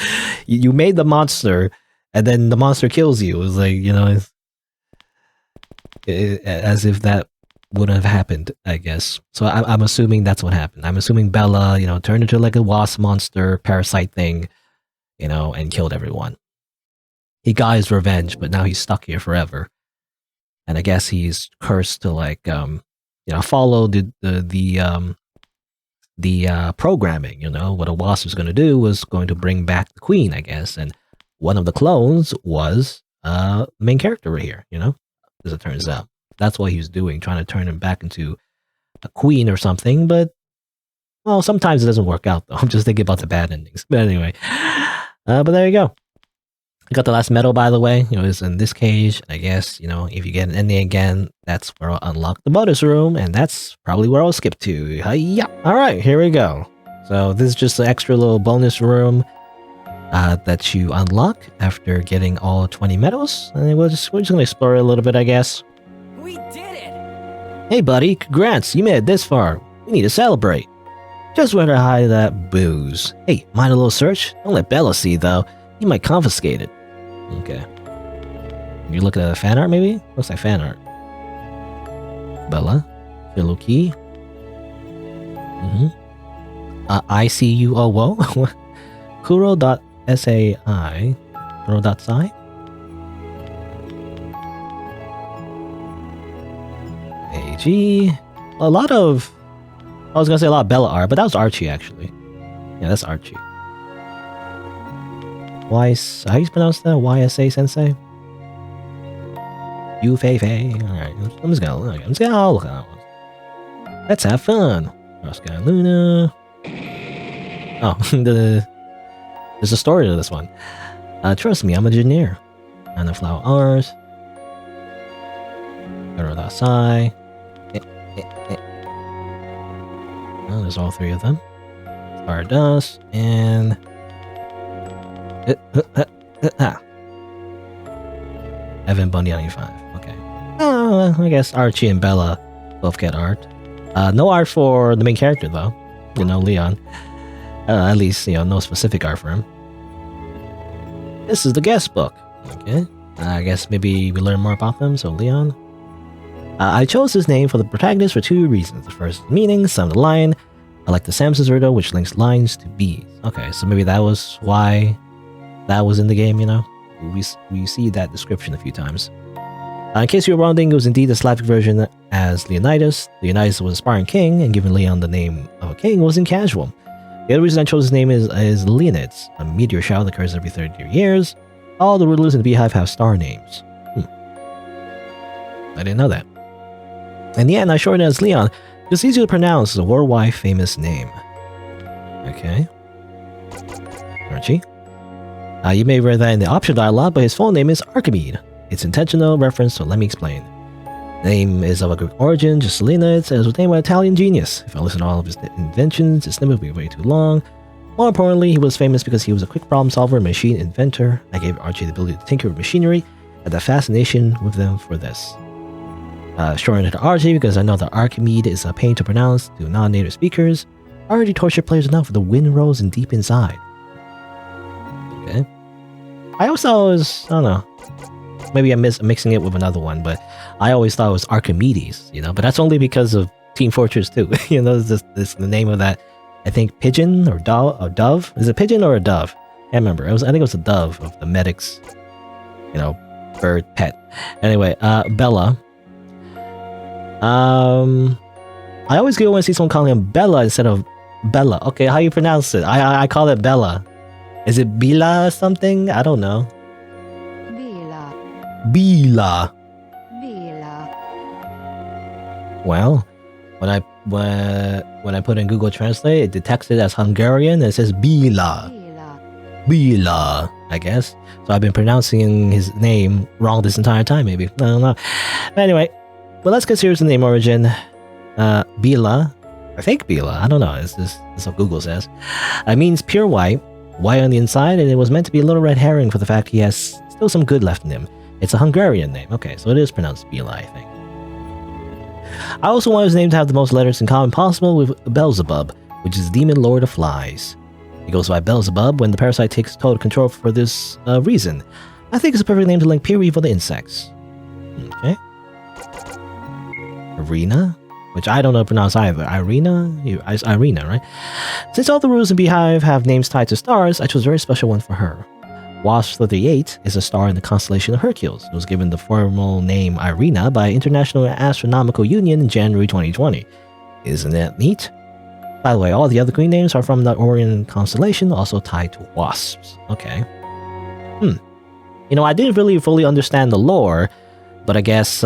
you made the monster, and then the monster kills you. It's like, you know, as if that wouldn't have happened, I guess. So I'm assuming that's what happened. I'm assuming Bella, you know, turned into like a wasp monster, parasite thing, you know, and killed everyone. He got his revenge, but now he's stuck here forever. And I guess he's cursed to like, you know, follow the programming. You know, what a wasp was going to do was going to bring back the queen, I guess. And one of the clones was the main character right here. You know, as it turns out, that's what he was doing, trying to turn him back into a queen or something. But well, sometimes it doesn't work out though. I'm just thinking about the bad endings. But anyway, but there you go. I got the last medal, by the way. You know, it's in this cage. I guess, you know, if you get an ending again, that's where I'll unlock the bonus room, and that's probably where I'll skip to. Hi-ya! Alright, here we go. So this is just an extra little bonus room that you unlock after getting all 20 medals. And we're just going to explore it a little bit, I guess. We did it! Hey buddy, congrats, you made it this far. We need to celebrate. Just where to hide that booze. Hey, mind a little search? Don't let Bella see, though. He might confiscate it. Okay. You're looking at a fan art, maybe? Looks like fan art. Bella. Filuki. ICUOWO. Kuro.sai. Kuro.sai. AG. A lot of... I was gonna say a lot of Bella art, but that was Archie, actually. Yeah, that's Archie. How you pronounce that? YSA Sensei? You Fei Fei. Alright, I'm just gonna look at that one. Let's have fun. Oscar Luna. Oh, there's a story to this one. Trust me, I'm a engineer. And the flower R's. Sai. Oh, there's all three of them. Stardust and Evan Banya 95. Okay. I guess Archie and Bella both get art. No art for the main character though. You know, Leon. At least, you know, no specific art for him. This is the guest book. Okay. I guess maybe we learn more about them. So Leon. I chose this name for the protagonist for two reasons. The first meaning, son of the lion. I like the Samson's riddle, which links lines to bees. Okay, so maybe that was why that was in the game, you know? We see that description a few times. In case you were wondering, it was indeed the Slavic version as Leonidas. Leonidas was a Spartan king, and giving Leon the name of a king wasn't casual. The other reason I chose his name is Leonids, a meteor shower that occurs every 32 years. All the rulers in the beehive have star names. I didn't know that. In the end, I shortened it as Leon. It's easier to pronounce. It's a worldwide famous name. Okay. Archie. You may have read that in the option dialogue, but his full name is Archimede. It's intentional reference, so let me explain. The name is of a Greek origin, just Leonids, and it was named by an Italian genius. If I listen to all of his inventions, this name would be way too long. More importantly, he was famous because he was a quick problem solver and machine inventor. I gave Archie the ability to tinker with machinery, and the fascination with them for this. Shortened to Archie because I know that Archimede is a pain to pronounce to non-native speakers. I already tortured players enough with the wind rolls and deep inside. Okay. I also was, I don't know, maybe I'm mixing it with another one, but I always thought it was Archimedes, you know, but that's only because of Team Fortress 2. You know, this the name of that, I think, pigeon or dove? Is it pigeon or a dove? I can't remember. I think it was a dove of the medic's, you know, bird pet. Anyway, Bella. I always get when I see someone calling him Bella instead of Bella. Okay, how you pronounce it? I call it Bella. Is it Bila or something? I don't know. Bila. Well, when I put in Google Translate, it detects it as Hungarian and it says Bila. Bila, I guess. So I've been pronouncing his name wrong this entire time, maybe. I don't know. But anyway, well, let's consider the name origin. Bila. I think Bila. I don't know. That's what Google says. It means pure white on the inside, and it was meant to be a little red herring for the fact he has still some good left in him. It's a Hungarian name. Okay, so it is pronounced Bila, I think. I also want his name to have the most letters in common possible with Beelzebub, which is Demon Lord of Flies. He goes by Beelzebub when the parasite takes total control for this reason. I think it's a perfect name to link pure evil to insects. Okay. Arena, which I don't know how to pronounce either. Irina, right? Since all the rules in Beehive have names tied to stars, I chose a very special one for her. Wasp 38 is a star in the constellation of Hercules. It was given the formal name Irina by International Astronomical Union in January 2020. Isn't that neat? By the way, all the other queen names are from the Orion constellation, also tied to wasps. Okay. You know, I didn't really fully understand the lore, but I guess,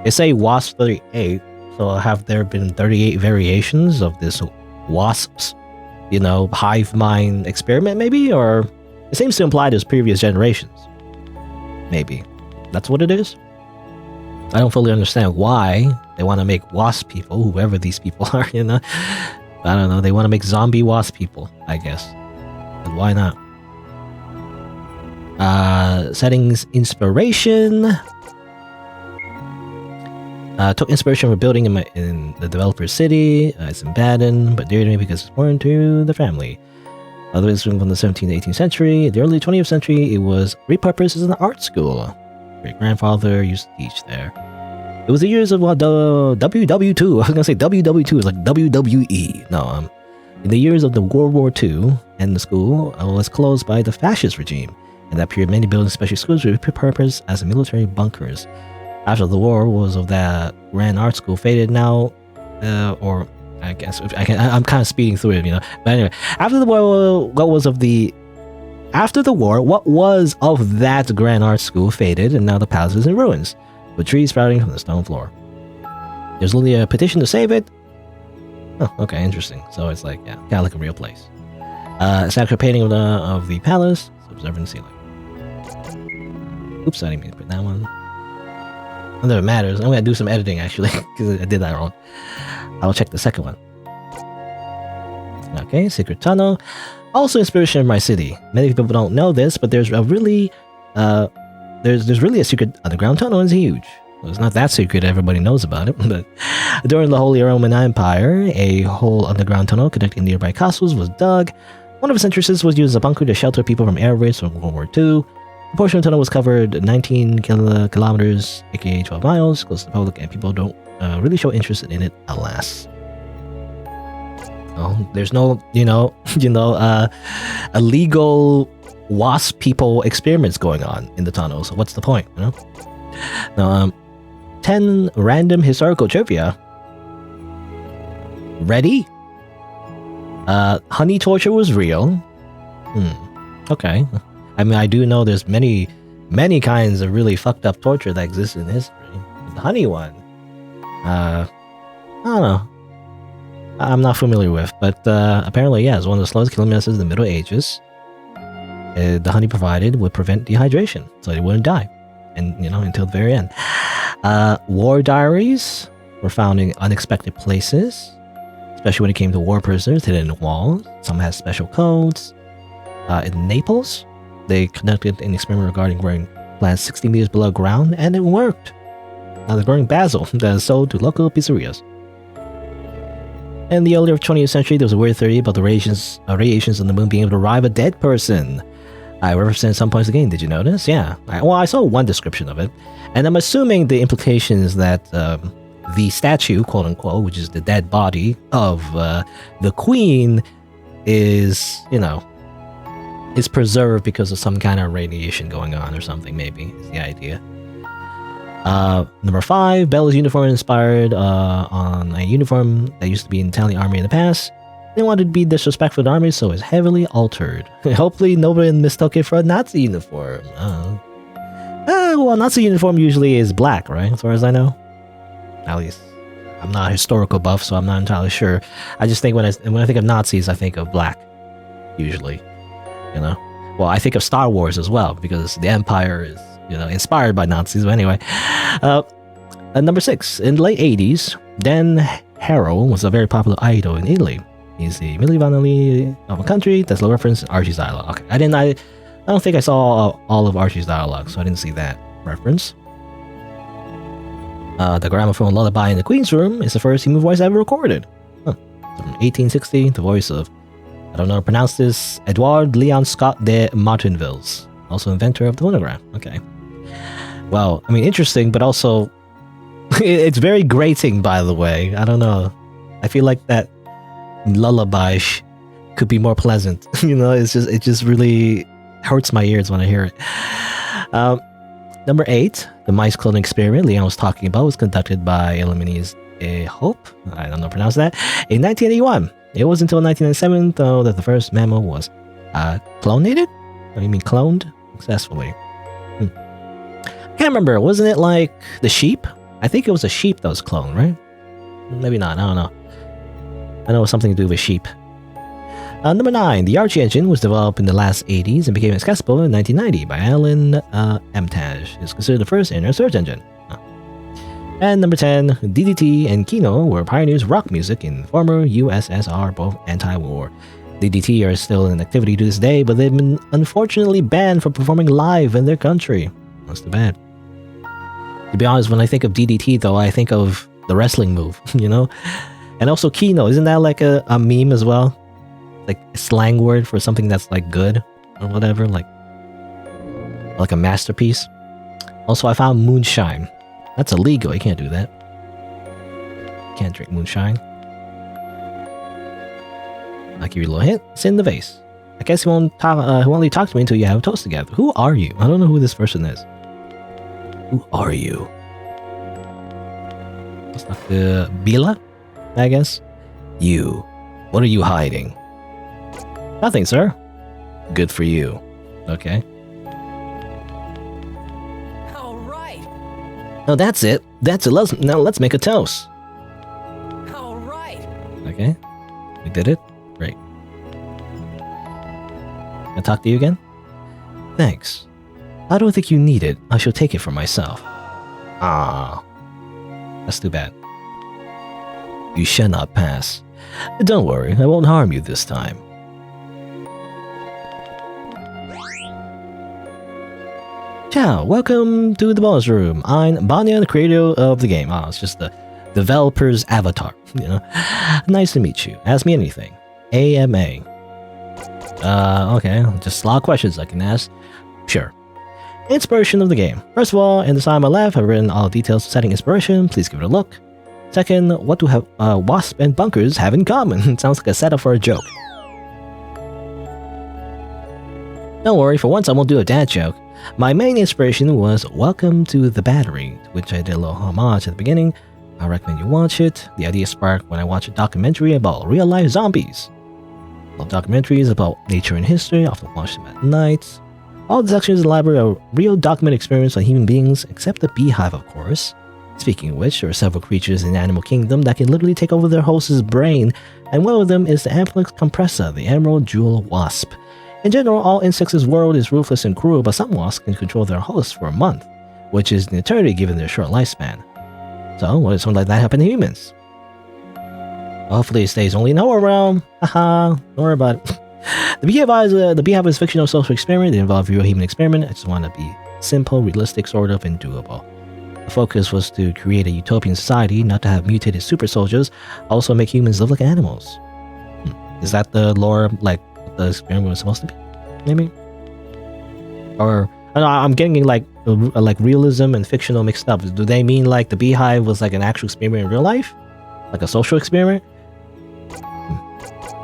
they say Wasp 38, so have there been 38 variations of this wasps, you know, hive mind experiment maybe? Or it seems to imply there's previous generations. Maybe. That's what it is? I don't fully understand why they want to make wasp people, whoever these people are, you know? I don't know, they want to make zombie wasp people, I guess. But why not? Settings inspiration. Took inspiration from building in the developer's city. It's in Baden, but dear to me because it's important to the family. Otherwise, from the 17th to 18th century. In the early 20th century, it was repurposed as an art school. Great grandfather used to teach there. It was the years of WW2. I was gonna say WW2 is like WWE. No, in the years of the World War II, and the school was closed by the fascist regime. In that period, many buildings, especially schools, were repurposed as military bunkers. After the war was of that grand art school faded now, or I guess I'm kind of speeding through it, you know. But anyway, after the war, what was of that grand art school faded, and now the palace is in ruins, with trees sprouting from the stone floor. There's only a petition to save it. Oh, okay, interesting. So it's like, yeah, kind of like a real place. A statue painting of the palace, observant ceiling. Oops, I didn't mean to put that one. Not that it matters. I'm gonna do some editing actually, because I did that wrong. I'll check the second one. Okay, secret tunnel. Also inspiration of my city. Many people don't know this, but there's a really there's really a secret underground tunnel. It's huge. Well, it's not that secret, everybody knows about it, but during the Holy Roman Empire, a whole underground tunnel connecting nearby castles was dug. One of its entrances was used as a bunker to shelter people from air raids from World War II. The portion of the tunnel was covered 19 kilometers, aka 12 miles, close to the public, and people don't really show interest in it, alas. Oh, there's no, illegal wasp people experiments going on in the tunnel, so what's the point, you know? Now, 10 random historical trivia. Ready? Honey torture was real. Okay. I mean, I do know there's many kinds of really fucked up torture that exists in history. The honey one, I don't know. I'm not familiar with, but apparently, yeah, it's one of the slowest killing methods in the Middle Ages. The honey provided would prevent dehydration, so they wouldn't die, and until the very end. War diaries were found in unexpected places, especially when it came to war prisoners hidden in walls. Some had special codes. In Naples, they conducted an experiment regarding growing plants 60 meters below ground, and it worked. Now they're growing basil that is sold to local pizzerias. In the earlier 20th century, there was a weird theory about the radiations on the moon being able to revive a dead person. I referenced some points of the game. Did you notice? Yeah. I saw one description of it, and I'm assuming the implication is that the statue, quote unquote, which is the dead body of the queen, is is preserved because of some kind of radiation going on or something. Maybe is the idea. Number 5, Bella's uniform inspired on a uniform that used to be in the Italian army in the past. They wanted to be disrespectful to the army, so it's heavily altered. Hopefully nobody mistook it for a Nazi uniform. Well, Nazi uniform usually is black, right? As far as I know. At least, I'm not a historical buff, so I'm not entirely sure. I just think when I think of Nazis, I think of black, usually. Well, I think of Star Wars as well, because the Empire is, inspired by Nazis. But anyway, number 6, in the late 80s, Dan Harrow was a very popular idol in Italy. He's the Milli Vanilli of a country. That's the reference in Archie's dialogue. I don't think I saw all of Archie's dialogue, so I didn't see that reference. The gramophone lullaby in the Queen's room is the first human voice ever recorded. Huh. From 1860, the voice of, I don't know how to pronounce this, Edouard Leon Scott de Martinville's, also inventor of the phonograph. Okay. Well, I mean, interesting, but also, it's very grating, by the way. I don't know. I feel like that lullaby could be more pleasant. You know, it just really hurts my ears when I hear it. Number 8, the mice cloning experiment Leon was talking about was conducted by Illuminis Hope, I don't know how to pronounce that, in 1981. It was until 1997, though, that the first mammal was clonated? What do you mean cloned? Successfully. I can't remember, wasn't it like the sheep? I think it was a sheep that was cloned, right? Maybe not, I don't know. I know it was something to do with sheep. Number 9, the Archie engine was developed in the last 80s and became accessible in 1990 by Alan Emtage. It's considered the first internet search engine. And number 10, DDT and Kino were pioneers of rock music in former USSR, both anti-war. DDT are still in activity to this day, but they've been unfortunately banned from performing live in their country. That's too bad. To be honest, when I think of DDT, though, I think of the wrestling move, you know? And also Kino, isn't that like a meme as well? Like a slang word for something that's like good or whatever, like a masterpiece. Also, I found moonshine. That's illegal. You can't do that. Can't drink moonshine. I'll give you a little hint. It's in the vase. I guess he won't talk to me until you have a toast together. Who are you? I don't know who this person is. Who are you? It's like the Bila, I guess. You. What are you hiding? Nothing, sir. Good for you. Okay. All right. Oh, that's it. That's it. Now let's make a toast. All right. Okay. We did it. Great. Can I talk to you again? Thanks. I don't think you need it. I shall take it for myself. Ah. That's too bad. You shall not pass. Don't worry. I won't harm you this time. Ciao, welcome to the boss room. I'm Banya, the creator of the game. It's just the developer's avatar, you know. Nice to meet you. Ask me anything. AMA. Okay, just a lot of questions I can ask. Sure. Inspiration of the game. First of all, in the side on my left, I've written all details of setting inspiration. Please give it a look. Second, what do Wasp and Bunkers have in common? It sounds like a setup for a joke. Don't worry, for once I won't do a dad joke. My main inspiration was Welcome to the Battery, to which I did a little homage at the beginning. I recommend you watch it. The idea sparked when I watched a documentary about real-life zombies. I love documentaries about nature and history, often watch them at night. All the sections elaborate a real documented experience on human beings, except the beehive, of course. Speaking of which, there are several creatures in the animal kingdom that can literally take over their host's brain, and one of them is the Amplex compressa, the emerald jewel wasp. In general, all insects' world is ruthless and cruel, but some wasps can control their hosts for a month, which is an eternity given their short lifespan. So, what if something like that happened to humans? Hopefully it stays only in our realm. Haha, don't worry about it. The beehive is a fictional social experiment that involved a real human experiment. I just want to be simple, realistic, sort of, and doable. The focus was to create a utopian society, not to have mutated super soldiers, also make humans live like animals. Is that the lore, like, what the experiment was supposed to be? Maybe? Or, I don't know, I'm getting like realism and fictional mixed up. Do they mean like the beehive was like an actual experiment in real life? Like a social experiment?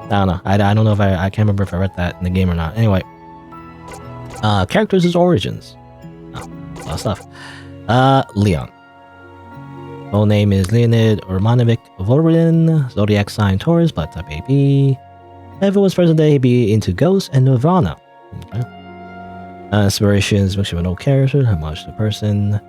I don't know. I don't know if I can't remember if I read that in the game or not. Anyway. Characters' origins. Oh, a lot of stuff. Leon. Full name is Leonid Romanovich Vorodin, zodiac sign Taurus, blood type AB. If it was present day, he'd be into ghosts and Nirvana. Okay. Inspirations, mixture of an old character, homage to the person.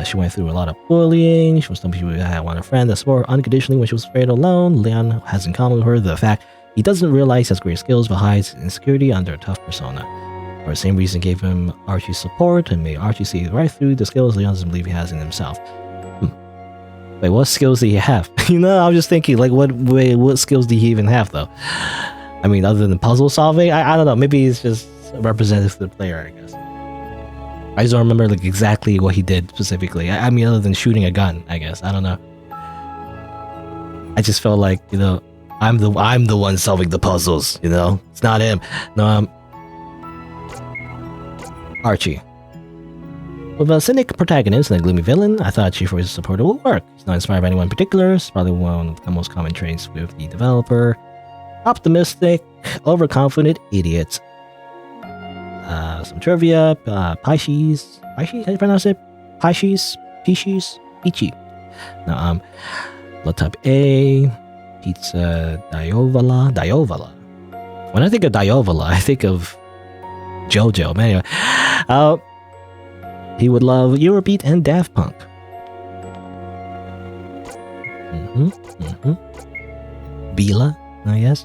She went through a lot of bullying. She was somebody who had one friend that swore unconditionally when she was afraid alone. Leon has in common with her the fact he doesn't realize he has great skills but hides his insecurity under a tough persona. For the same reason gave him Archie's support and made Archie see right through the skills Leon doesn't believe he has in himself. Wait, what skills do he have? You know, I'm just thinking, like, what skills do he even have, though? I mean, other than puzzle solving? I don't know. Maybe it's just representative to the player, I guess. I just don't remember like exactly what he did specifically. I mean, other than shooting a gun, I guess. I don't know. I just felt like, you know, I'm the one solving the puzzles, you know? It's not him. No, Archie. With a cynic protagonist and a gloomy villain, I thought Chief Roy's support will work. He's not inspired by anyone in particular. It's probably one of the most common traits with the developer. Optimistic, overconfident idiot. Some trivia. Pisces. How do you pronounce it? Pisces? Peachy. No, blood type A. Pizza Diovala. When I think of Diovala, I think of JoJo. But anyway. He would love Eurobeat and Daft Punk. Bila, I guess.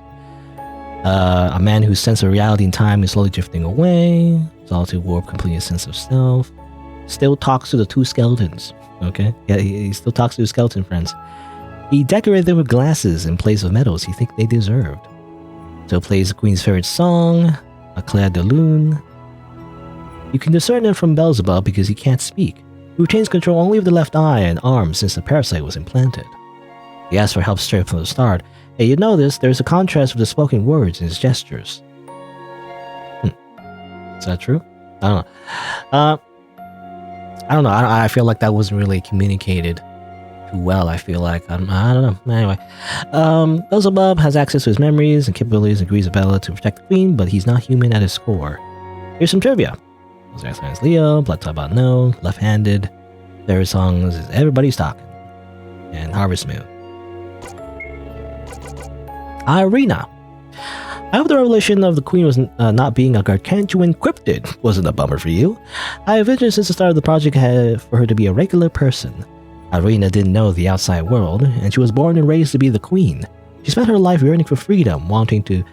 A man whose sense of reality and time is slowly drifting away. Solitude warp completely a sense of self. Still talks to the two skeletons. Okay? Yeah, he still talks to his skeleton friends. He decorated them with glasses in place of medals he think they deserved. So plays the Queen's favorite song, A Claire de Lune. You can discern him from Beelzebub because he can't speak. He retains control only of the left eye and arm since the parasite was implanted. He asks for help straight from the start. Hey, you notice there's a contrast with the spoken words and his gestures. Is that true? I don't know. I feel like that wasn't really communicated too well. I feel like I don't know. Anyway, Beelzebub has access to his memories and capabilities and agrees with Bella to protect the Queen, but he's not human at his core. Here's some trivia. Zodiac sign is Leo, blood type unknown, left-handed. Favorite songs is Everybody's Talking and Harvest Moon. Irina. I hope the revelation of the Queen was not being a gargantuan cryptid wasn't a bummer for you. I have envisioned since the start of the project for her to be a regular person. Irina didn't know the outside world, and she was born and raised to be the Queen. She spent her life yearning for freedom, wanting to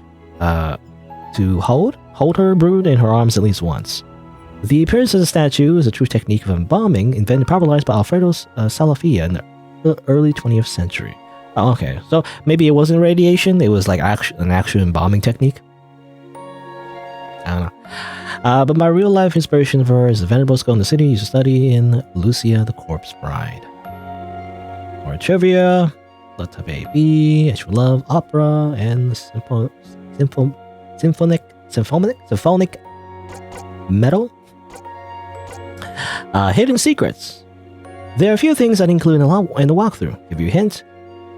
hold her brood in her arms at least once. The appearance of the statue is a true technique of embalming invented popularized by Alfredo Salafia in the early 20th century. Oh, okay, so maybe it wasn't radiation, it was like an actual embalming technique? I don't know. But my real life inspiration for her is the venerable school in the city used to study in Lucia the Corpse Bride. More trivia, Blood Type AB, Actual Love, Opera, and symphonic metal. Hidden secrets. There are a few things I'd include in the walkthrough. Give you a hint.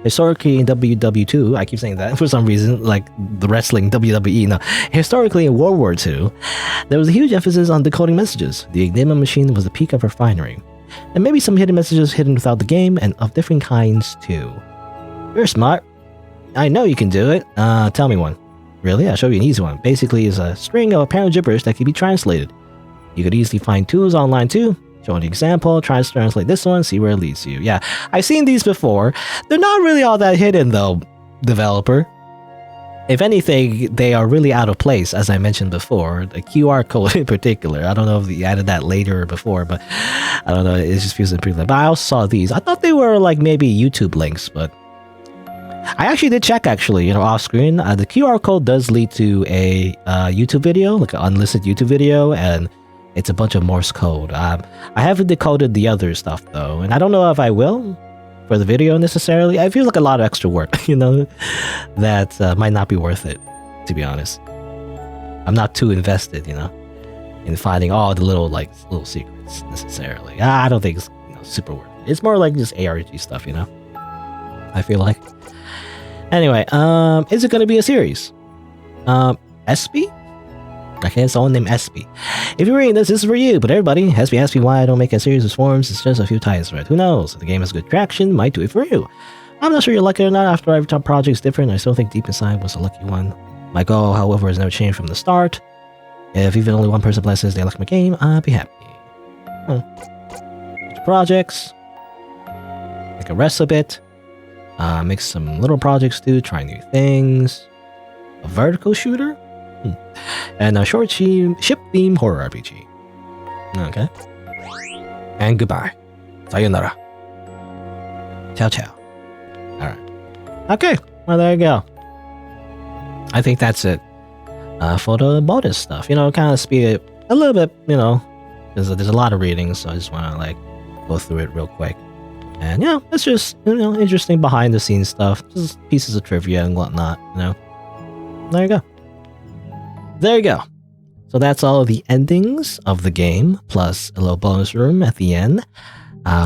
Historically in WW2, I keep saying that for some reason, like the wrestling WWE. No, historically in World War II, there was a huge emphasis on decoding messages. The Enigma machine was the peak of refinery. And maybe some hidden messages hidden without the game and of different kinds too. You're smart. I know you can do it. Tell me one. Really? I'll show you an easy one. Basically, it's a string of apparent gibberish that can be translated. You could easily find tools online too. Show an example, try to translate this one, see where it leads you. Yeah, I've seen these before. They're not really all that hidden though, developer. If anything, they are really out of place, as I mentioned before. The QR code in particular. I don't know if you added that later or before, but I don't know. It just feels pretty. But I also saw these. I thought they were like maybe YouTube links, but I actually did check. Actually, off screen, the QR code does lead to a YouTube video, like an unlisted YouTube video, and it's a bunch of Morse code. I haven't decoded the other stuff though, and I don't know if I will for the video necessarily. I feel like a lot of extra work, that might not be worth it, to be honest. I'm not too invested, in finding all the little secrets necessarily. I don't think it's super worth it. It's more like just ARG stuff, I feel like. Anyway, is it going to be a series? SB? Okay, it's someone named SB. If you're reading this is for you, but everybody, SB asked me why I don't make a series of forms. It's just a few titles, right? Who knows? If the game has good traction, might do it for you. I'm not sure you're lucky or not. After every top project is different, I still think deep inside was a lucky one. My goal, however, has never changed from the start. If even only one person blesses they like my game, I'll be happy. Projects. Make a rest a bit. Make some little projects too, try new things. A vertical shooter? And a short ship theme horror RPG. Okay. And goodbye. Sayonara. Ciao ciao. Alright. Okay, well there you go. I think that's it. For the bonus stuff, kind of speed it a little bit, because there's a lot of readings, so I just want to like go through it real quick. And yeah, it's just interesting behind the scenes stuff, just pieces of trivia and whatnot. There you go. There you go. So that's all of the endings of the game, plus a little bonus room at the end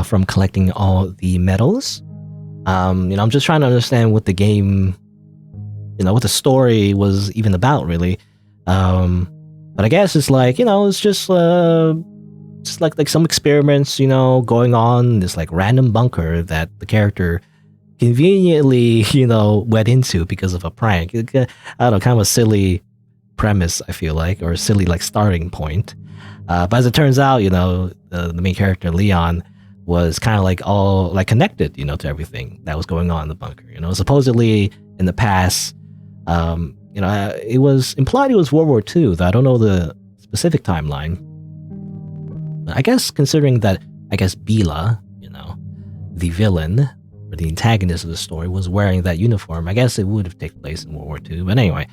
from collecting all the medals. I'm just trying to understand what the game, what the story was even about, really. But I guess it's like, it's just like some experiments, going on in this like random bunker that the character conveniently, went into because of a prank. I don't know, kind of a silly premise, I feel like, or a silly like starting point. But as it turns out, the main character Leon was kind of like all like connected, to everything that was going on in the bunker. Supposedly in the past, it was implied it was World War II, though I don't know the specific timeline. But I guess considering that, Bila, the villain or the antagonist of the story was wearing that uniform, I guess it would have taken place in World War II. But anyway,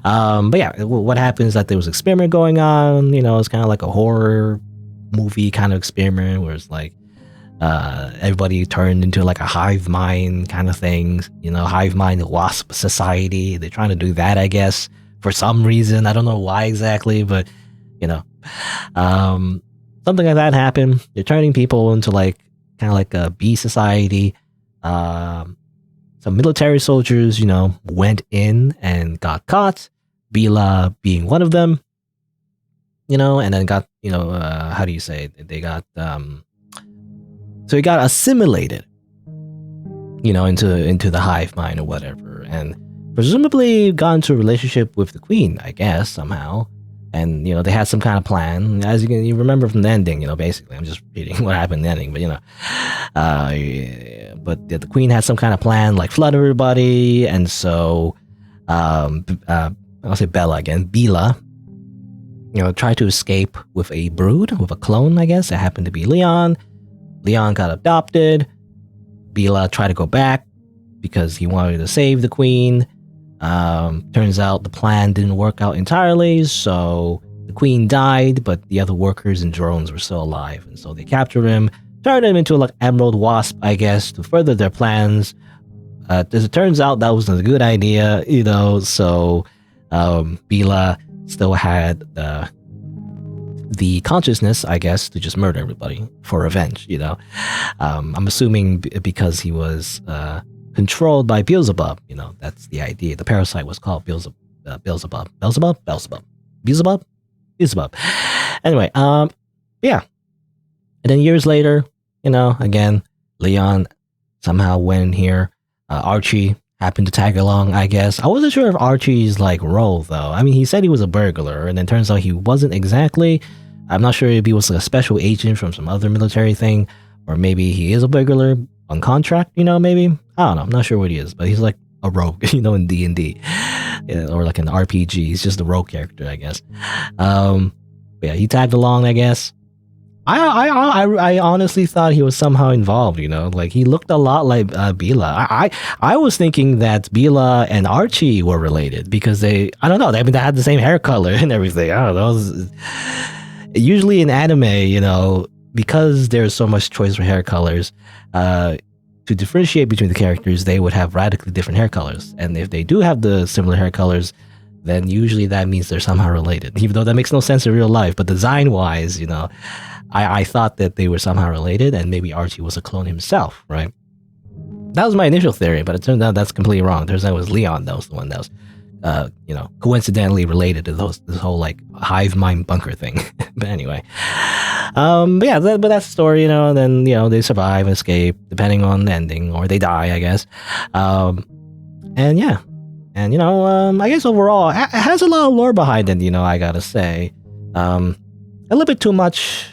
but yeah, what happens is that there was an experiment going on. It's kind of like a horror movie kind of experiment where it's like everybody turned into like a hive mind kind of thing. Hive mind Wasp society. They're trying to do that, I guess, for some reason. I don't know why exactly, but something like that happened. They're turning people into like kind of like a bee society. Some military soldiers, went in and got caught. Bila being one of them, and then got, how do you say it? They got, so he got assimilated, into the hive mind or whatever, and presumably got into a relationship with the queen, I guess, somehow. And, they had some kind of plan. As you remember from the ending, basically, I'm just reading what happened in the ending, but the queen had some kind of plan, like flood everybody. And so, I'll say Bella again, Bila, tried to escape with a brood, with a clone, I guess. It happened to be Leon. Leon got adopted. Bila tried to go back because he wanted to save the queen. Turns out the plan didn't work out entirely, so the queen died, but the other workers and drones were still alive, and so they captured him, turned him into like Emerald Wasp, I guess, to further their plans. As it turns out, that wasn't a good idea, so Bila still had the consciousness, I guess, to just murder everybody for revenge, I'm assuming because he was controlled by Beelzebub, that's the idea. The parasite was called Beelzebub. Anyway, yeah. And then years later, again, Leon somehow went in here. Archie happened to tag along, I guess. I wasn't sure of Archie's like role though. I mean, he said he was a burglar, and then turns out he wasn't exactly. I'm not sure if he was a special agent from some other military thing, or maybe he is a burglar on contract, maybe. I don't know. I'm not sure what he is, but he's like a rogue, in D&D, or like an RPG. He's just a rogue character, I guess. Yeah, he tagged along, I guess. I honestly thought he was somehow involved, like he looked a lot like Bila. I was thinking that Bila and Archie were related because I don't know, they had the same hair color and everything. I don't know. Usually in anime, because there's so much choice for hair colors, to differentiate between the characters, they would have radically different hair colors. And if they do have the similar hair colors, then usually that means they're somehow related, even though that makes no sense in real life. But design-wise, I thought that they were somehow related, and maybe Archie was a clone himself, right? That was my initial theory, but it turned out that's completely wrong. It turns out it was Leon that was the one that was, coincidentally related to this whole like hive mind bunker thing. But anyway, but yeah, but that's the story, and then they survive and escape depending on the ending, or they die, I guess. And yeah, and I guess overall it has a lot of lore behind it. I gotta say, a little bit too much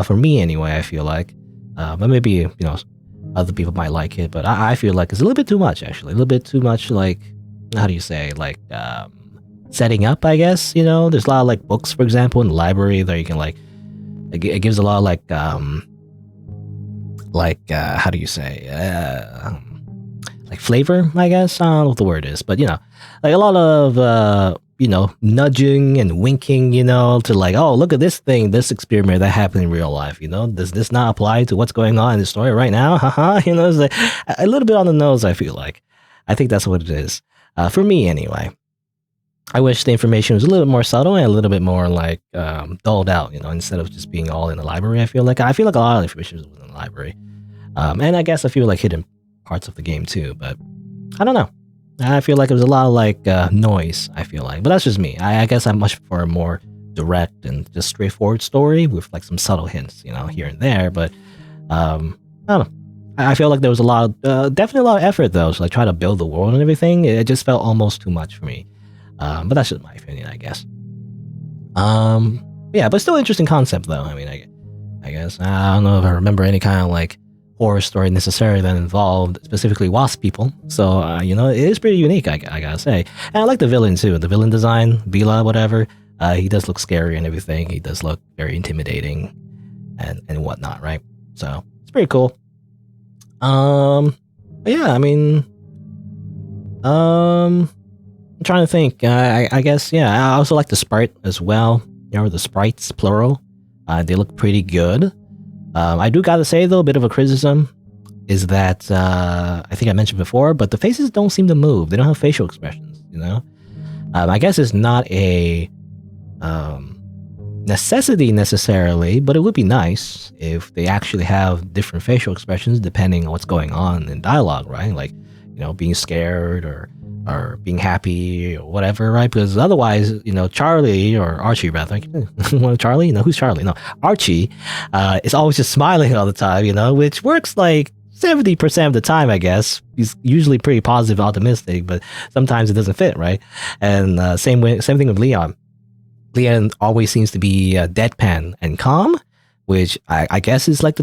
for me anyway. I feel like, but maybe other people might like it, but I feel like it's a little bit too much, actually, a little bit too much. Like, how do you say, like setting up, I guess. There's a lot of like books, for example, in the library that you can like. It gives a lot of how do you say, like flavor, I guess. I don't know what the word is, but like a lot of nudging and winking, to like, oh, look at this thing, this experiment that happened in real life, does this not apply to what's going on in the story right now? Haha, it's like a little bit on the nose, I feel like. I think that's what it is. For me, anyway. I wish the information was a little bit more subtle and a little bit more like dulled out, instead of just being all in the library. I feel like a lot of information was in the library. And I guess I feel like hidden parts of the game too, but I don't know. I feel like it was a lot of like noise, I feel like. But that's just me. I guess I'm much for a more direct and just straightforward story with like some subtle hints, here and there. But I don't know. I feel like there was definitely a lot of effort though, to like try to build the world and everything. It just felt almost too much for me. But that's just my opinion, I guess. Yeah, but still interesting concept though. I mean, I guess I don't know if I remember any kind of like horror story necessarily that involved specifically Wasp people. So, it is pretty unique, I gotta say. And I like the villain too. The villain design, Bila, whatever. He does look scary and everything. He does look very intimidating and whatnot, right? So, it's pretty cool. Yeah, I mean, I'm trying to think. I guess, yeah, I also like the sprite as well. The sprites, plural. They look pretty good. I do gotta say though, a bit of a criticism is that I think I mentioned before, but the faces don't seem to move. They don't have facial expressions, I guess it's not a necessity necessarily, but it would be nice if they actually have different facial expressions depending on what's going on in dialogue, right? Like, being scared or being happy or whatever, right? Because otherwise, Charlie or Archie rather, Charlie? No, who's Charlie? No, Archie is always just smiling all the time, which works like 70% of the time, I guess. He's usually pretty positive, optimistic, but sometimes it doesn't fit, right? And same thing with Leon. Leon always seems to be deadpan and calm, which I guess is like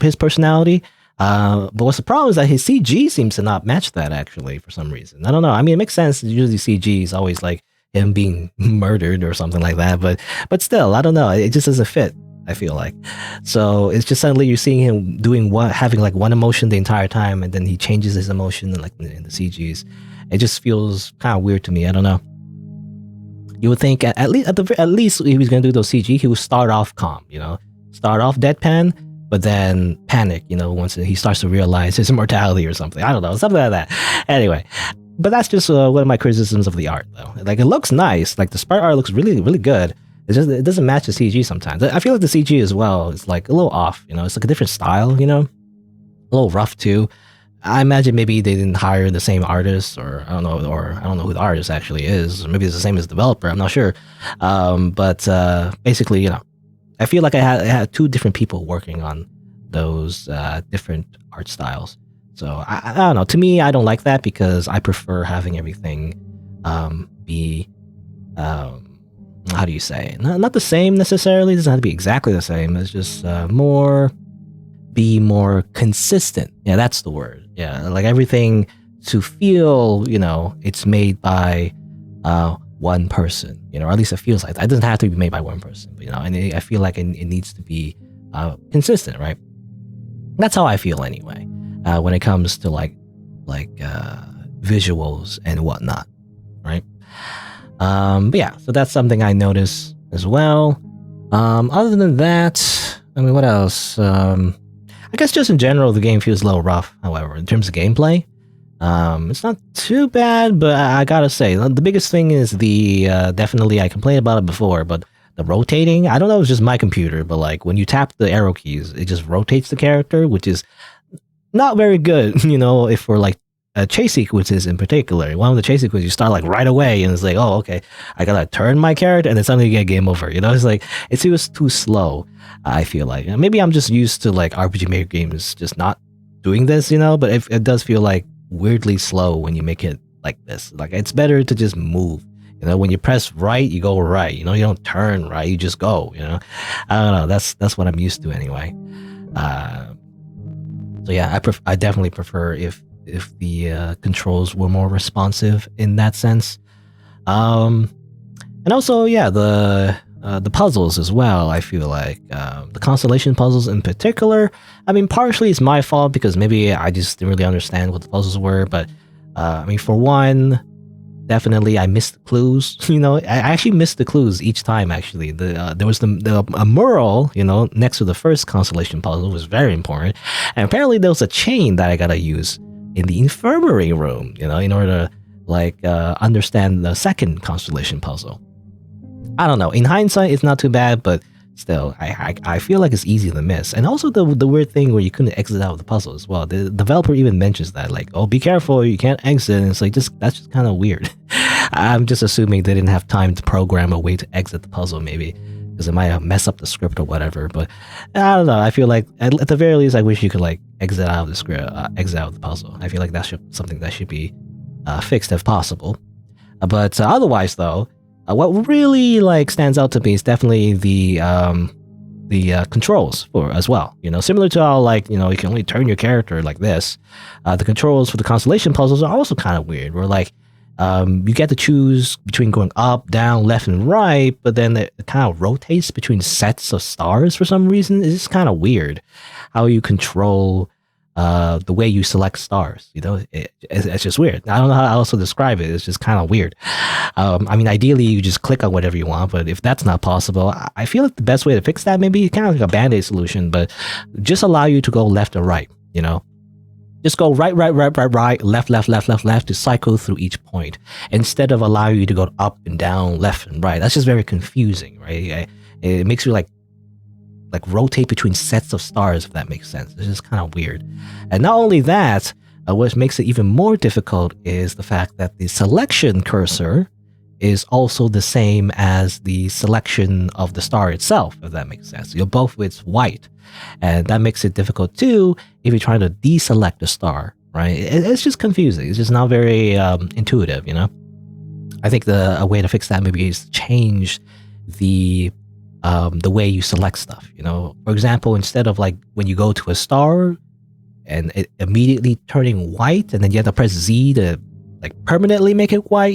his personality. But what's the problem is that his CG seems to not match that actually for some reason. I don't know. I mean, it makes sense. Usually CG is always like him being murdered or something like that. But still, I don't know. It just doesn't fit, I feel like. So it's just suddenly you're seeing him having like one emotion the entire time, and then he changes his emotion in the CGs. It just feels kind of weird to me. I don't know. You would think at least if he was going to do those CG, he would start off calm, start off deadpan, but then panic, once he starts to realize his immortality or something. I don't know, something like that. Anyway, but that's just one of my criticisms of the art, though. Like, it looks nice. Like, the sprite art looks really, really good. It's just, it doesn't match the CG sometimes. I feel like the CG as well is like a little off, It's like a different style, a little rough too. I imagine maybe they didn't hire the same artist, or I don't know who the artist actually is. Or maybe it's the same as the developer. I'm not sure. But basically, I feel like I had two different people working on those different art styles. So I don't know. To me, I don't like that because I prefer having everything be how do you say? Not the same necessarily. It doesn't have to be exactly the same. It's just be more consistent. Yeah, that's the word. Yeah, like everything to feel, it's made by one person, or at least it feels like that. It doesn't have to be made by one person, but, and I feel like it needs to be consistent, right? That's how I feel anyway, when it comes to like visuals and whatnot, right? But yeah, so that's something I notice as well. Other than that, I mean, what else? I guess just in general, the game feels a little rough, however, in terms of gameplay. It's not too bad, but I gotta say, the biggest thing is definitely, I complained about it before, but the rotating, I don't know if it's just my computer, but like when you tap the arrow keys, it just rotates the character, which is not very good, if for like chase sequences in particular. One of the chase sequences, you start like right away, and it's like, oh, okay, I gotta turn my character, and then suddenly you get game over. It's like, it feels too slow, I feel like. Maybe I'm just used to like RPG Maker games just not doing this, but it does feel like weirdly slow when you make it like this. Like, it's better to just move. When you press right, you go right. You don't turn right, you just go. I don't know. That's what I'm used to anyway. So yeah, I definitely prefer if the controls were more responsive in that sense. And also, yeah, the puzzles as well. I feel like the constellation puzzles in particular. I mean, partially it's my fault because maybe I just didn't really understand what the puzzles were. But I mean, for one, definitely I missed the clues. I actually missed the clues each time. Actually, there was a mural, next to the first constellation puzzle was very important, and apparently there was a chain that I gotta use in the infirmary room, in order to understand the second constellation puzzle. I don't know. In hindsight, it's not too bad, but still, I feel like it's easy to miss. And also the weird thing where you couldn't exit out of the puzzle as well. The developer even mentions that, like, oh, be careful, you can't exit. And it's like, that's just kind of weird. I'm just assuming they didn't have time to program a way to exit the puzzle, maybe, because it might have messed up the script or whatever. But I don't know. I feel like at the very least, I wish you could like exit out of the script, exit out of the puzzle. I feel like that's something that should be fixed if possible. But otherwise, though. What really like stands out to me is definitely the controls for as well. Similar to how you can only turn your character like this. The controls for the constellation puzzles are also kind of weird. Where you get to choose between going up, down, left, and right, but then it kind of rotates between sets of stars for some reason. It's just kind of weird how you control the way you select stars. It's just weird. I don't know how else to describe it. It's just kind of weird. Ideally you just click on whatever you want, but if that's not possible, I feel like the best way to fix that, maybe kind of like a band-aid solution, but just allow you to go left or right. Just go right, left to cycle through each point, instead of allowing you to go up and down, left and right. That's just very confusing, right? It makes you like rotate between sets of stars, if that makes sense. It's just kind of weird. And not only that, what makes it even more difficult is the fact that the selection cursor is also the same as the selection of the star itself, if that makes sense. Both it's white, and that makes it difficult too if you're trying to deselect the star, right? It's just confusing. It's just not very intuitive, I think a way to fix that maybe is to change the way you select stuff. For example, instead of like when you go to a star and it immediately turning white, and then you have to press Z to like permanently make it white,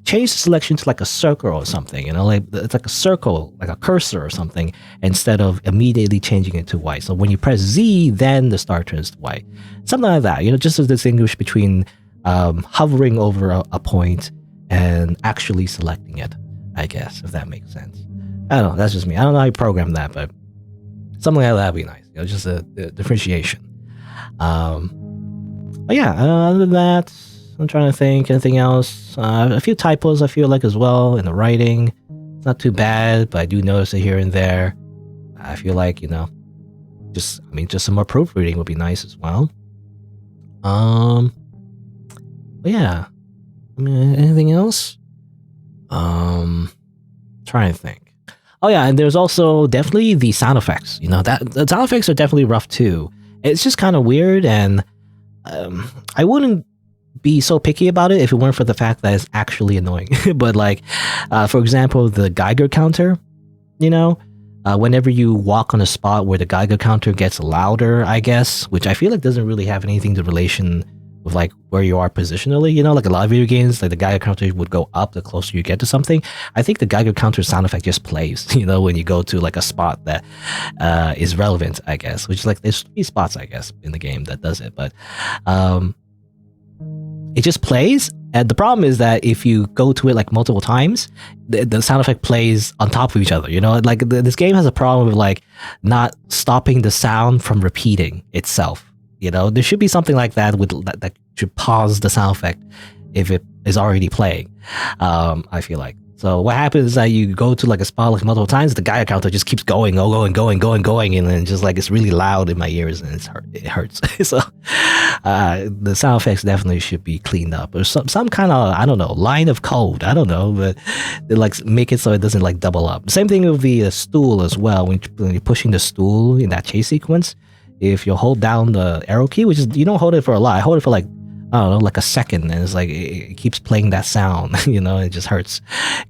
change the selection to like a circle or something, like it's like a circle, like a cursor or something, instead of immediately changing it to white. So when you press Z, then the star turns to white, something like that, just to distinguish between hovering over a point and actually selecting it, I guess, if that makes sense. I don't know, that's just me. I don't know how you program that, but something like that would be nice. Just a differentiation. But yeah, other than that, I'm trying to think anything else. A few typos I feel like as well in the writing. It's not too bad, but I do notice it here and there. I feel like, just some more proofreading would be nice as well. But yeah. Anything else? Trying to think. Oh yeah, and there's also definitely the sound effects. That the sound effects are definitely rough too. It's just kind of weird, and I wouldn't be so picky about it if it weren't for the fact that it's actually annoying. But for example, the Geiger counter, whenever you walk on a spot where the Geiger counter gets louder, I guess, which I feel like doesn't really have anything to relation with like where you are positionally, like a lot of video games, like the Geiger counter would go up the closer you get to something. I think the Geiger counter sound effect just plays, when you go to like a spot that is relevant, I guess, which is like there's 3 spots, I guess, in the game that does it, but it just plays. And the problem is that if you go to it like multiple times, the sound effect plays on top of each other. This game has a problem with like not stopping the sound from repeating itself. There should be something like that that should pause the sound effect if it is already playing. I feel like. So what happens is that you go to like a spot like multiple times, the Geiger counter just keeps going, and then just like it's really loud in my ears and it hurts. So the sound effects definitely should be cleaned up, or some kind of, I don't know, line of code. I don't know, but they like make it so it doesn't like double up. Same thing with the stool as well. When you're pushing the stool in that chase sequence, if you hold down the arrow key, which is, you don't hold it for a lot. I hold it for like, I don't know, like a second, and it's like it keeps playing that sound. It just hurts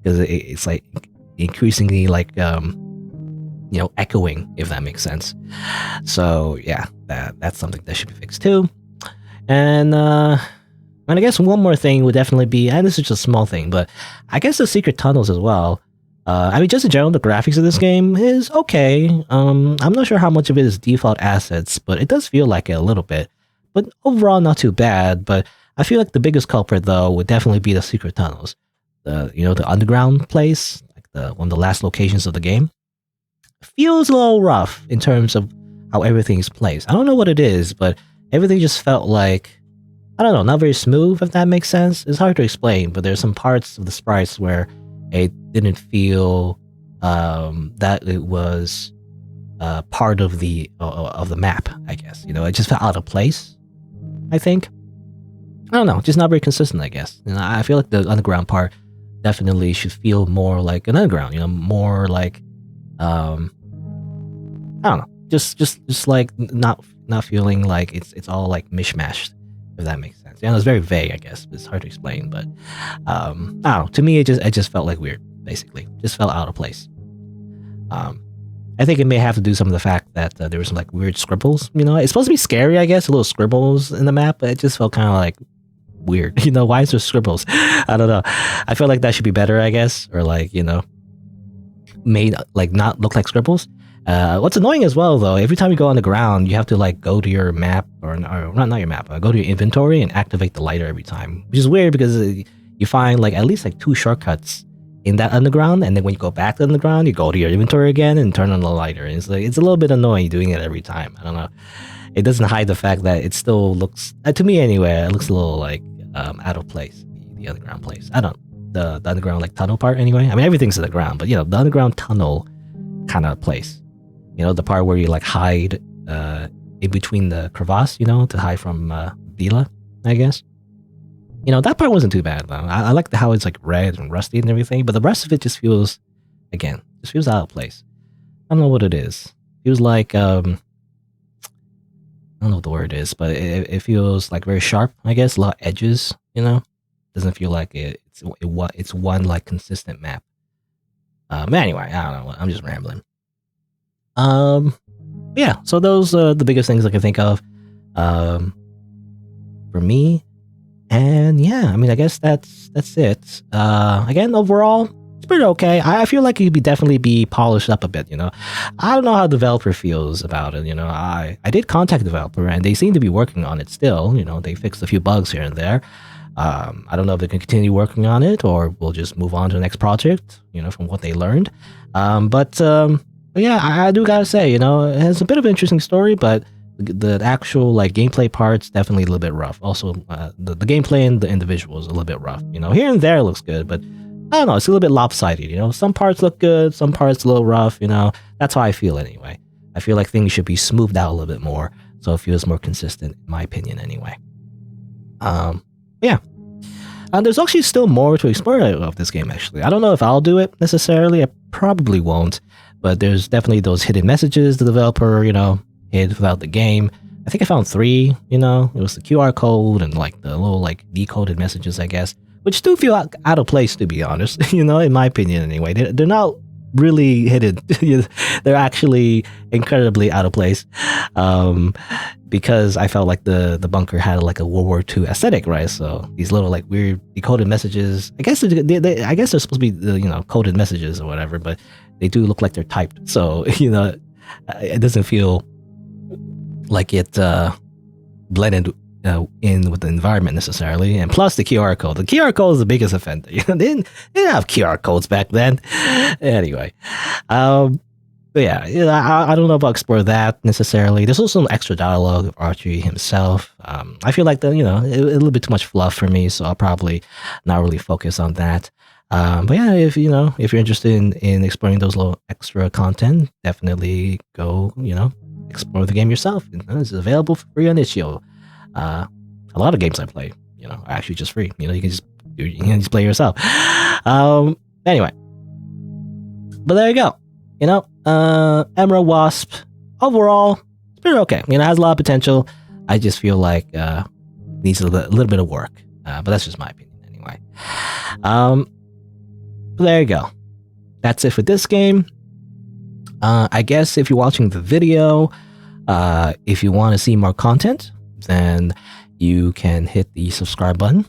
because it's like increasingly like echoing, if that makes sense. So yeah, that's something that should be fixed too. And I guess one more thing would definitely be, and this is just a small thing, but I guess the secret tunnels as well. Just in general, the graphics of this game is okay. I'm not sure how much of it is default assets, but it does feel like it a little bit. But overall, not too bad. But I feel like the biggest culprit though would definitely be the secret tunnels, the underground place, like the one of the last locations of the game. Feels a little rough in terms of how everything's placed. I don't know what it is, but everything just felt like, I don't know, not very smooth, if that makes sense. It's hard to explain, but there's some parts of the sprites where it didn't feel that it was part of the map, I guess. It just felt out of place, I think. I don't know, just not very consistent, I guess. I feel like the underground part definitely should feel more like an underground, more like I don't know, just like not feeling like it's all like mishmashed, if that makes sense. It's very vague, I guess. It's hard to explain, but I don't know. To me, it just felt like weird, basically. Just felt out of place. I think it may have to do some of the fact that there were some like weird scribbles. It's supposed to be scary, I guess, little scribbles in the map, but it just felt kind of like weird. Why is there scribbles? I don't know. I feel like that should be better, I guess, or like made like not look like scribbles. What's annoying as well, though, every time you go on the ground, you have to like go to your map or not your map, go to your inventory and activate the lighter every time, which is weird because you find like at least like 2 shortcuts in that underground, and then when you go back to the underground, you go to your inventory again and turn on the lighter. And it's a little bit annoying doing it every time. I don't know. It doesn't hide the fact that it still looks, to me anyway, it looks a little like out of place. The underground place. I don't. The underground like tunnel part anyway. I mean, everything's in the ground, but the underground tunnel kind of place. The part where you like hide in between the crevasse, to hide from Vila, I guess. That part wasn't too bad though. I like how it's like red and rusty and everything, but the rest of it just feels, again, out of place. I don't know what it is. It feels like I don't know what the word is, but it feels like very sharp, I guess. A lot of edges, Doesn't feel like it's one like consistent map. But anyway, I don't know. I'm just rambling. Yeah, so those are the biggest things I can think of for me. And yeah, I mean, I guess that's it. Again, overall, it's pretty okay. I feel like it could definitely be polished up a bit, I don't know how the developer feels about it, I did contact the developer and they seem to be working on it still. They fixed a few bugs here and there. I don't know if they can continue working on it or we'll just move on to the next project, from what they learned. But yeah, I do gotta say, it has a bit of an interesting story, but the actual like gameplay part's definitely a little bit rough. Also, the gameplay and the individuals a little bit rough. Here and there it looks good, but I don't know, it's a little bit lopsided. Some parts look good, some parts a little rough. That's how I feel anyway. I feel like things should be smoothed out a little bit more, so it feels more consistent, in my opinion, anyway. Yeah. There's actually still more to explore of this game, actually. I don't know if I'll do it necessarily. I probably won't. But there's definitely those hidden messages the developer, hid throughout the game. I think I found 3, It was the QR code and like the little like decoded messages, I guess. Which do feel out of place, to be honest, in my opinion anyway. They're not really hidden. They're actually incredibly out of place. Because I felt like the bunker had like a World War II aesthetic, right? So these little like weird decoded messages, I guess I guess they're supposed to be coded messages or whatever, but they do look like they're typed. So it doesn't feel like it blended in with the environment necessarily. And plus the QR code. The QR code is the biggest offender. They didn't have QR codes back then. Anyway. But yeah, I don't know if I'll explore that necessarily. There's also some extra dialogue of Archie himself. I feel like a little bit too much fluff for me, so I'll probably not really focus on that. But yeah, if you're interested in exploring those little extra content, definitely go, explore the game yourself. It's available for free on itch.io. A lot of games I play, are actually just free. You can just play yourself. Anyway, but there you go. Emerald Wasp, overall, it's pretty okay. It has a lot of potential. I just feel like needs a little bit of work. But that's just my opinion anyway. But there you go. That's it for this game. I guess if you're watching the video, if you want to see more content, then you can hit the subscribe button.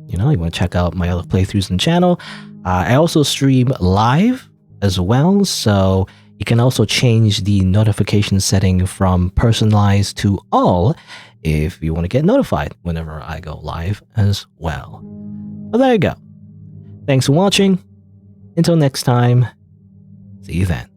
You want to check out my other playthroughs on the channel. I also stream live as well, so You can also change the notification setting from personalized to all if you want to get notified whenever I go live as well. But there you go. Thanks for watching. Until next time, see you then.